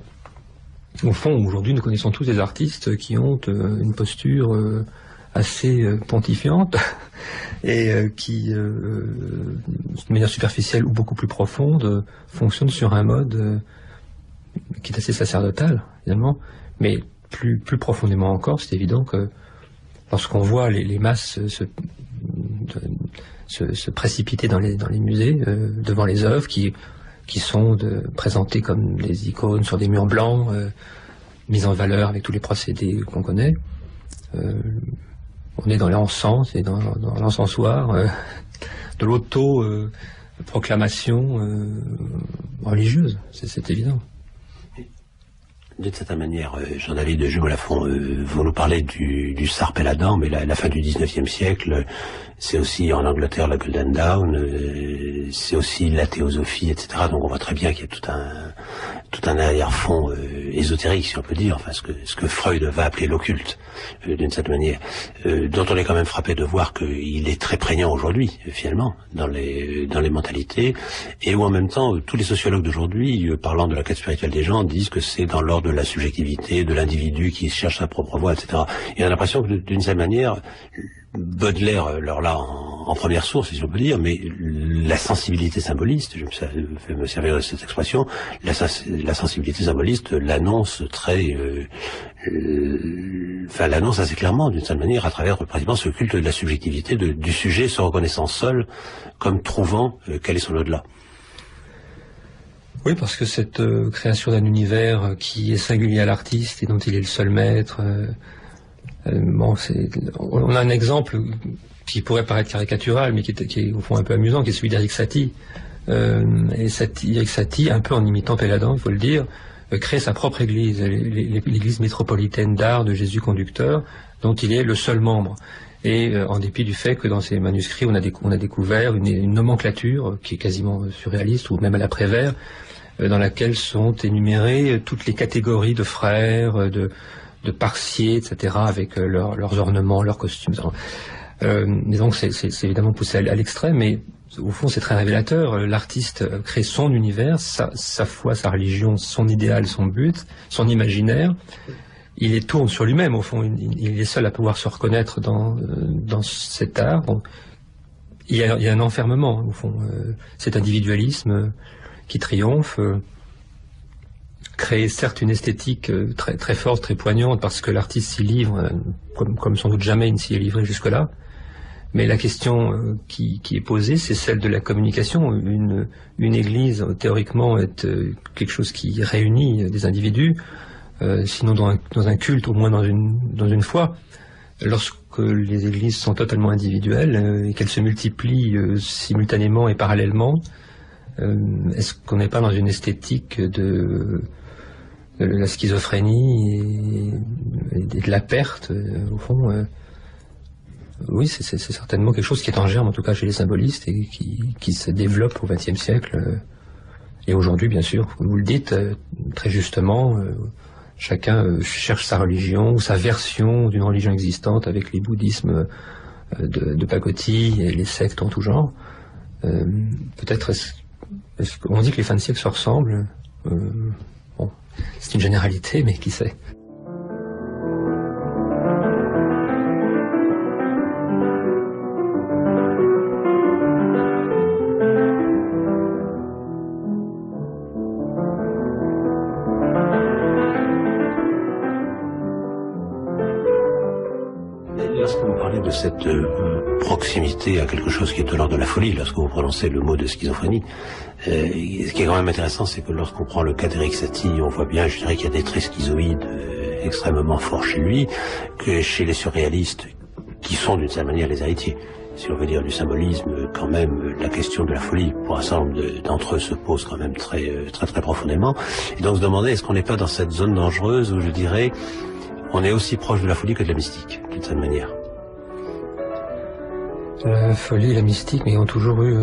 au fond, aujourd'hui, nous connaissons tous des artistes qui ont une posture assez pontifiante et qui, de manière superficielle ou beaucoup plus profonde, fonctionne sur un mode qui est assez sacerdotal, finalement, mais plus profondément encore. C'est évident que lorsqu'on voit les masses se précipiter dans les musées, devant les œuvres qui sont présentées comme des icônes sur des murs blancs, mises en valeur avec tous les procédés qu'on connaît, On est dans l'encens et dans l'encensoir, de l'auto-proclamation religieuse, c'est évident. D'une certaine manière, Jean-David Jumeau-Lafont, vous nous parlez du Sarpe et la dent, mais la fin du 19e siècle, c'est aussi en Angleterre la Golden Dawn, c'est aussi la théosophie, etc. Donc on voit très bien qu'il y a tout un arrière-fond ésotérique, si on peut dire, enfin ce que Freud va appeler l'occulte, d'une certaine manière, dont on est quand même frappé de voir qu'il est très prégnant aujourd'hui, finalement, dans les mentalités, et où en même temps tous les sociologues d'aujourd'hui, parlant de la quête spirituelle des gens, disent que c'est dans l'ordre de la subjectivité, de l'individu qui cherche sa propre voie, etc. Et on a l'impression que d'une certaine manière, Baudelaire, alors là, en première source, si on peut dire, mais la sensibilité symboliste, je vais me servir de cette expression, la sensibilité symboliste l'annonce l'annonce assez clairement, d'une certaine manière, à travers précisément ce culte de la subjectivité du sujet se reconnaissant seul comme trouvant quel est son au-delà. Oui, parce que cette création d'un univers qui est singulier à l'artiste et dont il est le seul maître, on a un exemple qui pourrait paraître caricatural, mais qui est au fond un peu amusant, qui est celui d'Éric Satie. Et Éric Satie, un peu en imitant Péladan, il faut le dire, crée sa propre église, l'église métropolitaine d'art de Jésus conducteur, dont il est le seul membre. Et en dépit du fait que dans ses manuscrits, on a découvert une nomenclature qui est quasiment surréaliste, ou même à l'après-Vert, dans laquelle sont énumérées toutes les catégories de frères, de parciers, etc., avec leurs ornements, leurs costumes. Mais donc c'est évidemment poussé à l'extrême, mais au fond c'est très révélateur. L'artiste crée son univers, sa foi, sa religion, son idéal, son but, son imaginaire. Il les tourne sur lui-même, au fond. Il est seul à pouvoir se reconnaître dans cet art. Donc, il y a un enfermement, au fond. Cet individualisme qui triomphe, crée certes une esthétique très, très forte, très poignante, parce que l'artiste s'y livre, comme sans doute jamais il ne s'y est livré jusque-là. Mais la question qui est posée, c'est celle de la communication. Une église, théoriquement, est quelque chose qui réunit des individus, sinon dans un culte, au moins dans une foi. Lorsque les églises sont totalement individuelles et qu'elles se multiplient simultanément et parallèlement, est-ce qu'on n'est pas dans une esthétique de la schizophrénie et de la perte, au fond? Oui, c'est certainement quelque chose qui est en germe, en tout cas chez les symbolistes, et qui se développe au XXe siècle. Et aujourd'hui, bien sûr, comme vous le dites, très justement, chacun cherche sa religion, ou sa version d'une religion existante, avec les bouddhismes de pacotille et les sectes en tout genre. Peut-être, on dit que les fins de siècle se ressemblent. Bon, c'est une généralité, mais qui sait. De cette proximité à quelque chose qui est de l'ordre de la folie, lorsque vous prononcez le mot de schizophrénie. Ce qui est quand même intéressant, c'est que lorsqu'on prend le cas d'Éric Satie, on voit bien, je dirais qu'il y a des traits schizoïdes extrêmement forts chez lui, que chez les surréalistes, qui sont d'une certaine manière les héritiers, si on veut dire, du symbolisme, quand même, la question de la folie, pour un certain nombre d'entre eux, se pose quand même très profondément. Et donc se demander, est-ce qu'on n'est pas dans cette zone dangereuse où, je dirais, on est aussi proche de la folie que de la mystique, d'une certaine manière. La folie et la mystique, mais ils ont toujours eu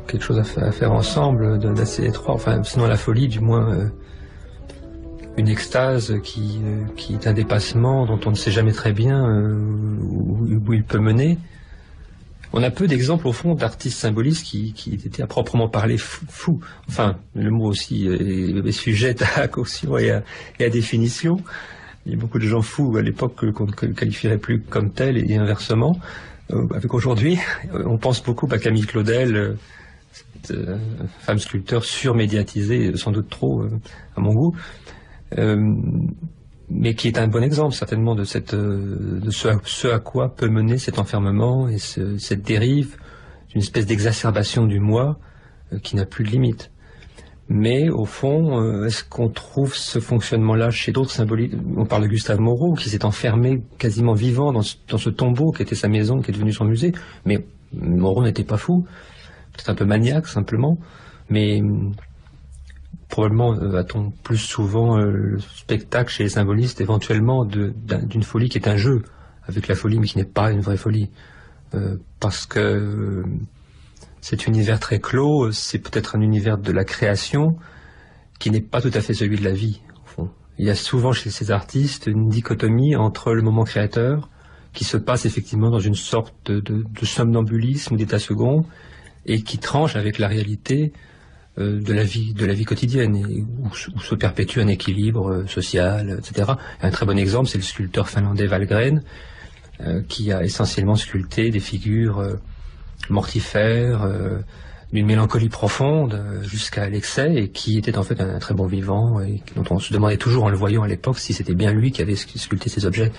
quelque chose à faire ensemble, d'assez étroit. Enfin, sinon la folie, du moins, une extase qui est un dépassement dont on ne sait jamais très bien où il peut mener. On a peu d'exemples, au fond, d'artistes symbolistes qui étaient à proprement parler fous. Enfin, le mot aussi est sujet à caution et à définition. Il y a beaucoup de gens fous à l'époque qu'on ne qualifierait plus comme tels, et inversement. Avec aujourd'hui, on pense beaucoup à Camille Claudel, cette femme sculpteur surmédiatisée, sans doute trop à mon goût, mais qui est un bon exemple certainement de ce à quoi peut mener cet enfermement et cette dérive d'une espèce d'exacerbation du moi qui n'a plus de limite. Mais au fond, est-ce qu'on trouve ce fonctionnement-là chez d'autres symbolistes? On parle de Gustave Moreau, qui s'est enfermé quasiment vivant dans ce tombeau qui était sa maison, qui est devenu son musée. Mais Moreau n'était pas fou, peut-être un peu maniaque simplement, mais probablement a-t-on plus souvent le spectacle chez les symbolistes éventuellement d'une folie qui est un jeu avec la folie, mais qui n'est pas une vraie folie. Parce que cet univers très clos, c'est peut-être un univers de la création qui n'est pas tout à fait celui de la vie, au fond. Il y a souvent chez ces artistes une dichotomie entre le moment créateur, qui se passe effectivement dans une sorte de somnambulisme ou d'état second, et qui tranche avec la réalité de la vie quotidienne, où se perpétue un équilibre social, etc. Un très bon exemple, c'est le sculpteur finlandais Wahlgren, qui a essentiellement sculpté des figures mortifères, d'une mélancolie profonde jusqu'à l'excès, et qui était en fait un très bon vivant, et dont on se demandait toujours en le voyant à l'époque si c'était bien lui qui avait sculpté ces objets.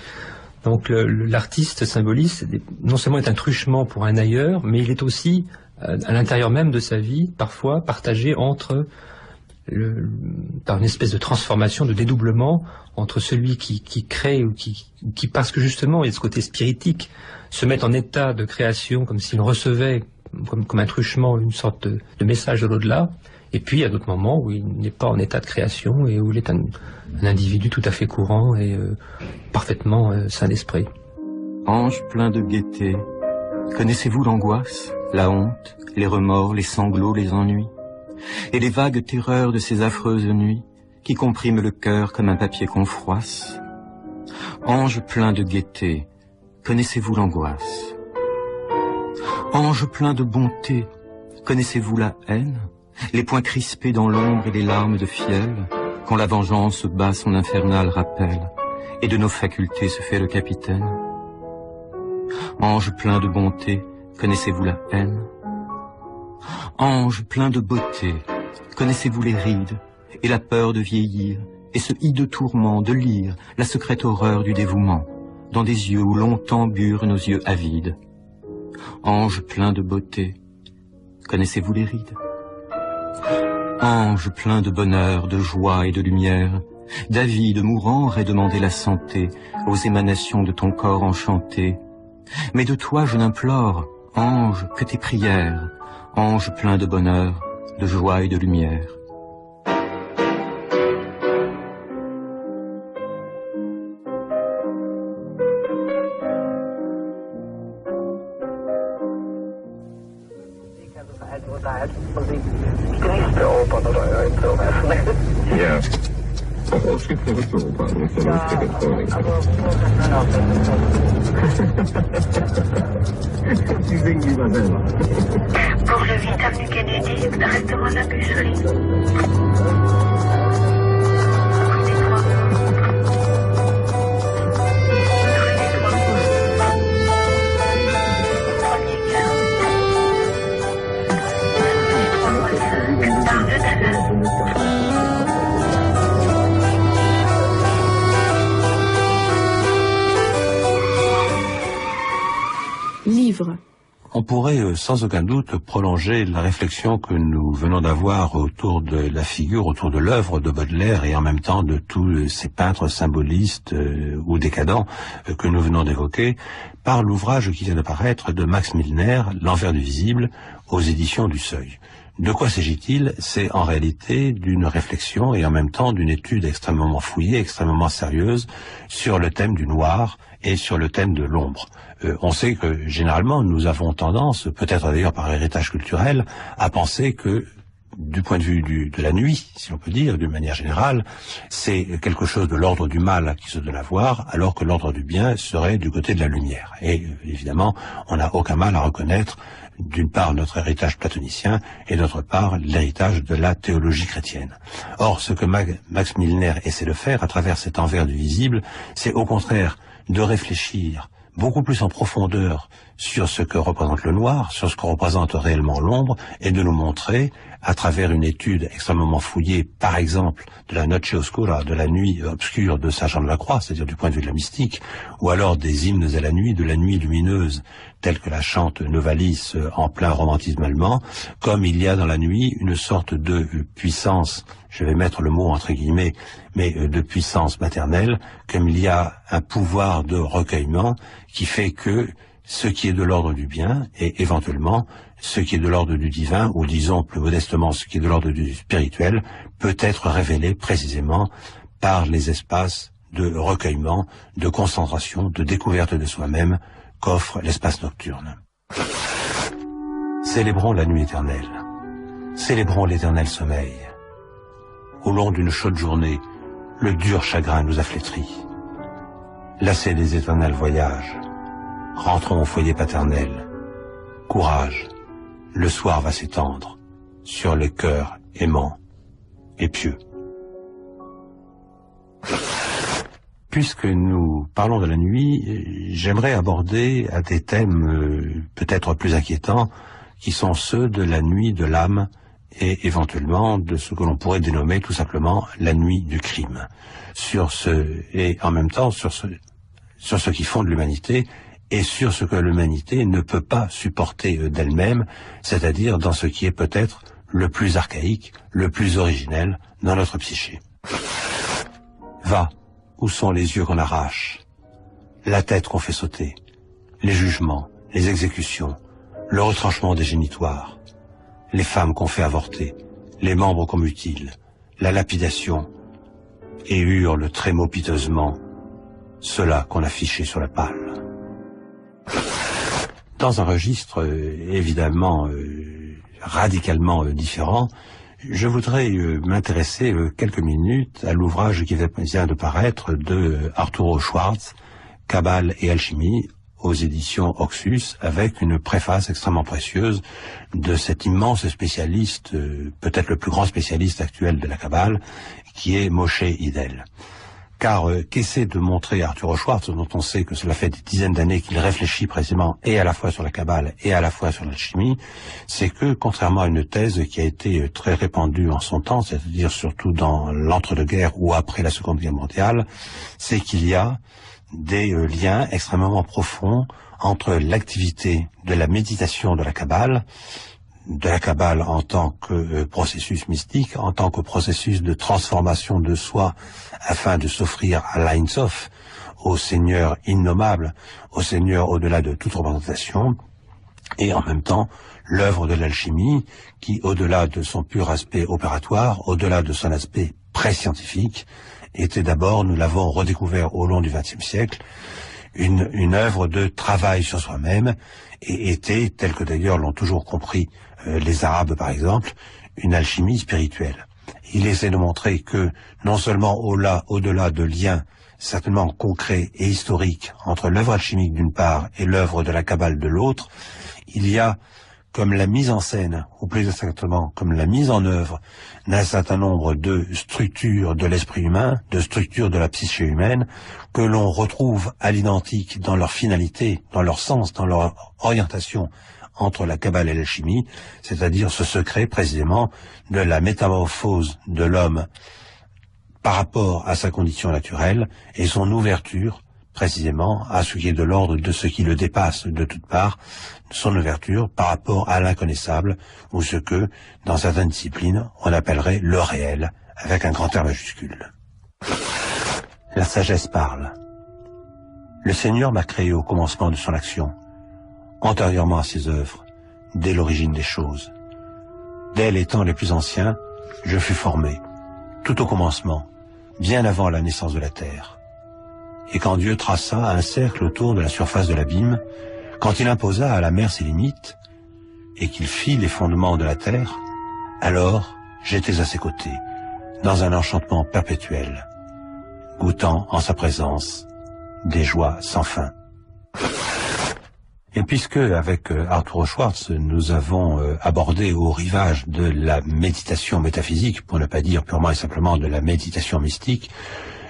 Donc l'artiste symboliste non seulement est un truchement pour un ailleurs, mais il est aussi à l'intérieur même de sa vie, parfois partagé par une espèce de transformation, de dédoublement entre celui qui crée ou qui parce que justement il y a ce côté spiritique, se met en état de création comme s'il recevait comme un truchement une sorte de message de l'au-delà, et puis il y a d'autres moments où il n'est pas en état de création et où il est un individu tout à fait courant et parfaitement sain d'esprit. Ange plein de gaieté, connaissez-vous l'angoisse, la honte, les remords, les sanglots, les ennuis, et les vagues terreurs de ces affreuses nuits qui compriment le cœur comme un papier qu'on froisse? Ange plein de gaieté, connaissez-vous l'angoisse? Ange plein de bonté, connaissez-vous la haine, les poings crispés dans l'ombre et les larmes de fiel, quand la vengeance bat son infernal rappel, et de nos facultés se fait le capitaine? Ange plein de bonté, connaissez-vous la haine? Ange plein de beauté, connaissez-vous les rides, et la peur de vieillir, et ce hideux tourment de lire la secrète horreur du dévouement, dans des yeux où longtemps burent nos yeux avides? Ange plein de beauté, connaissez-vous les rides? Ange plein de bonheur, de joie et de lumière, David mourant aurait demandé la santé aux émanations de ton corps enchanté. Mais de toi je n'implore, ange, que tes prières, ange plein de bonheur, de joie et de lumière. Pour le 8 avenue Kennedy, restaurant La Bûcherie. Livre. On pourrait sans aucun doute prolonger la réflexion que nous venons d'avoir autour de la figure, autour de l'œuvre de Baudelaire et en même temps de tous ces peintres symbolistes ou décadents que nous venons d'évoquer par l'ouvrage qui vient de paraître de Max Milner, L'Envers du visible, aux éditions du Seuil. De quoi s'agit-il? C'est en réalité d'une réflexion et en même temps d'une étude extrêmement fouillée, extrêmement sérieuse sur le thème du noir et sur le thème de l'ombre. On sait que généralement nous avons tendance, peut-être d'ailleurs par héritage culturel, à penser que du point de vue de la nuit, si on peut dire, d'une manière générale, c'est quelque chose de l'ordre du mal qui se donne à voir, alors que l'ordre du bien serait du côté de la lumière. Et évidemment, on n'a aucun mal à reconnaître d'une part notre héritage platonicien et d'autre part l'héritage de la théologie chrétienne. Or, ce que Max Milner essaie de faire à travers cet envers du visible, c'est au contraire de réfléchir beaucoup plus en profondeur sur ce que représente le noir, sur ce que représente réellement l'ombre, et de nous montrer, à travers une étude extrêmement fouillée, par exemple, de la Noche Oscura, de la nuit obscure de Saint Jean de la Croix, c'est-à-dire du point de vue de la mystique, ou alors des hymnes à la nuit, de la nuit lumineuse, telle que la chante Novalis en plein romantisme allemand, comme il y a dans la nuit une sorte de puissance, je vais mettre le mot entre guillemets, mais de puissance maternelle, comme il y a un pouvoir de recueillement qui fait que ce qui est de l'ordre du bien et éventuellement ce qui est de l'ordre du divin, ou disons plus modestement ce qui est de l'ordre du spirituel, peut être révélé précisément par les espaces de recueillement, de concentration, de découverte de soi-même qu'offre l'espace nocturne. Célébrons la nuit éternelle. Célébrons l'éternel sommeil. Au long d'une chaude journée, le dur chagrin nous a flétris. Lassés des éternels voyages, rentrons au foyer paternel. Courage, le soir va s'étendre sur les cœurs aimants et pieux. Puisque nous parlons de la nuit, j'aimerais aborder à des thèmes peut-être plus inquiétants, qui sont ceux de la nuit de l'âme et éventuellement de ce que l'on pourrait dénommer tout simplement la nuit du crime. Et en même temps sur ce qui fonde l'humanité et sur ce que l'humanité ne peut pas supporter d'elle-même, c'est-à-dire dans ce qui est peut-être le plus archaïque, le plus originel dans notre psyché. Va, où sont les yeux qu'on arrache, la tête qu'on fait sauter, les jugements, les exécutions, le retranchement des génitoires, les femmes qu'on fait avorter, les membres qu'on mutile, la lapidation, et hurle trémot piteusement ceux-là qu'on a fichés sur la palle. Dans un registre évidemment radicalement différent, je voudrais m'intéresser quelques minutes à l'ouvrage qui vient de paraître de Arturo Schwarz, Cabale et alchimie, aux éditions Oxus, avec une préface extrêmement précieuse de cet immense spécialiste, peut-être le plus grand spécialiste actuel de la Kabbale, qui est Moshe Idel. Car qu'essaie de montrer Arturo Schwarz, dont on sait que cela fait des dizaines d'années qu'il réfléchit précisément et à la fois sur la Kabbale et à la fois sur l'alchimie, c'est que, contrairement à une thèse qui a été très répandue en son temps, c'est-à-dire surtout dans l'entre-deux-guerres ou après la Seconde Guerre mondiale, c'est qu'il y a des liens extrêmement profonds entre l'activité de la méditation de la Kabbale en tant que processus mystique, en tant que processus de transformation de soi afin de s'offrir à l'Ein Sof, au Seigneur innommable, au Seigneur au-delà de toute représentation, et en même temps l'œuvre de l'alchimie qui, au-delà de son pur aspect opératoire, au-delà de son aspect pré-scientifique, était d'abord, nous l'avons redécouvert au long du XXe siècle, une œuvre de travail sur soi-même, et était, telle que d'ailleurs l'ont toujours compris les Arabes par exemple, une alchimie spirituelle. Il essaie de montrer que non seulement au-delà de liens certainement concrets et historiques entre l'œuvre alchimique d'une part et l'œuvre de la Kabbale de l'autre, il y a comme la mise en scène, ou plus exactement comme la mise en œuvre d'un certain nombre de structures de l'esprit humain, de structures de la psyché humaine, que l'on retrouve à l'identique dans leur finalité, dans leur sens, dans leur orientation entre la Kabbale et l'alchimie, c'est-à-dire ce secret précisément de la métamorphose de l'homme par rapport à sa condition naturelle et son ouverture précisément à ce qui est de l'ordre de ce qui le dépasse de toutes parts, son ouverture par rapport à l'inconnaissable, ou ce que, dans certaines disciplines, on appellerait le réel, avec un grand R majuscule. La sagesse parle. Le Seigneur m'a créé au commencement de son action, antérieurement à ses œuvres, dès l'origine des choses. Dès les temps les plus anciens, je fus formé, tout au commencement, bien avant la naissance de la terre. Et quand Dieu traça un cercle autour de la surface de l'abîme, quand il imposa à la mer ses limites, et qu'il fit les fondements de la terre, alors j'étais à ses côtés, dans un enchantement perpétuel, goûtant en sa présence des joies sans fin. Et puisque, avec Arturo Schwarz, nous avons abordé au rivage de la méditation métaphysique, pour ne pas dire purement et simplement de la méditation mystique,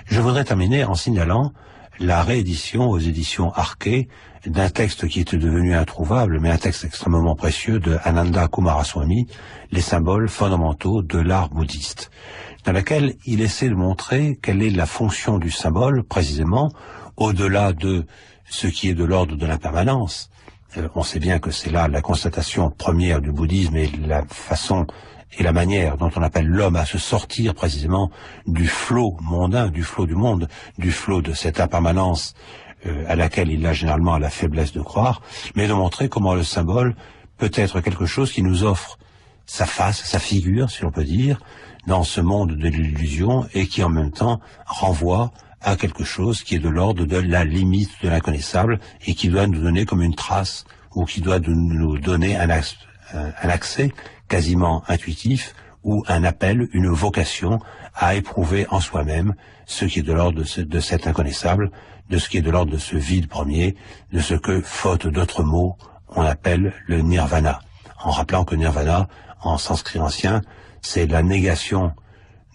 je voudrais terminer en signalant la réédition aux éditions Arquet d'un texte qui était devenu introuvable, mais un texte extrêmement précieux de Ananda Coomaraswamy, Les symboles fondamentaux de l'art bouddhiste, dans laquelle il essaie de montrer quelle est la fonction du symbole, précisément, au-delà de ce qui est de l'ordre de l'impermanence. On sait bien que c'est là la constatation première du bouddhisme et la façon et la manière dont on appelle l'homme à se sortir précisément du flot mondain, du flot du monde, du flot de cette impermanence à laquelle il a généralement la faiblesse de croire, mais de montrer comment le symbole peut être quelque chose qui nous offre sa face, sa figure, si l'on peut dire, dans ce monde de l'illusion et qui en même temps renvoie à quelque chose qui est de l'ordre de la limite de l'inconnaissable et qui doit nous donner comme une trace ou qui doit nous donner un accès quasiment intuitif ou un appel, une vocation à éprouver en soi-même ce qui est de l'ordre de cet inconnaissable, de ce qui est de l'ordre de ce vide premier, de ce que, faute d'autres mots, on appelle le nirvana. En rappelant que nirvana, en sanskrit ancien, c'est la négation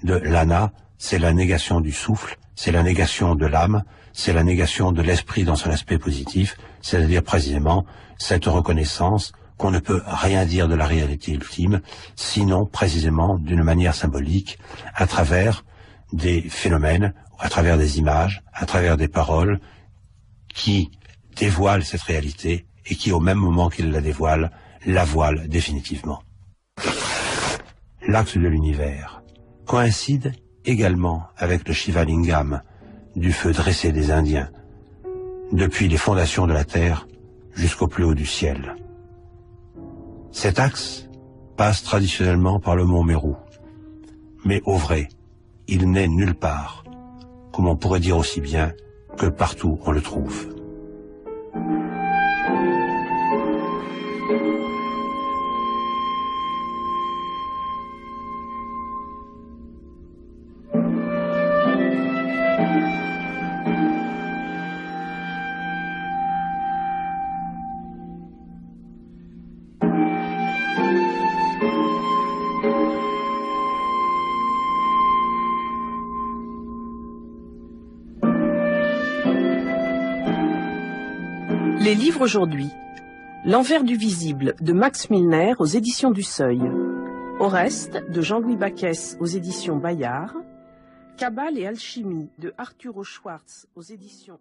de l'ana, c'est la négation du souffle, c'est la négation de l'âme, c'est la négation de l'esprit dans son aspect positif, c'est-à-dire précisément cette reconnaissance qu'on ne peut rien dire de la réalité ultime, sinon précisément d'une manière symbolique, à travers des phénomènes, à travers des images, à travers des paroles qui dévoilent cette réalité et qui, au même moment qu'ils la dévoilent, la voilent définitivement. L'axe de l'univers coïncide également avec le Shiva Lingam du feu dressé des Indiens, depuis les fondations de la terre jusqu'au plus haut du ciel. Cet axe passe traditionnellement par le mont Meru, mais au vrai, il n'est nulle part, comme on pourrait dire aussi bien que partout on le trouve. Les livres aujourd'hui. L'envers du visible de Max Milner aux éditions du Seuil. Oreste de Jean-Louis Baquès aux éditions Bayard. Cabale et alchimie de Arturo Schwartz aux éditions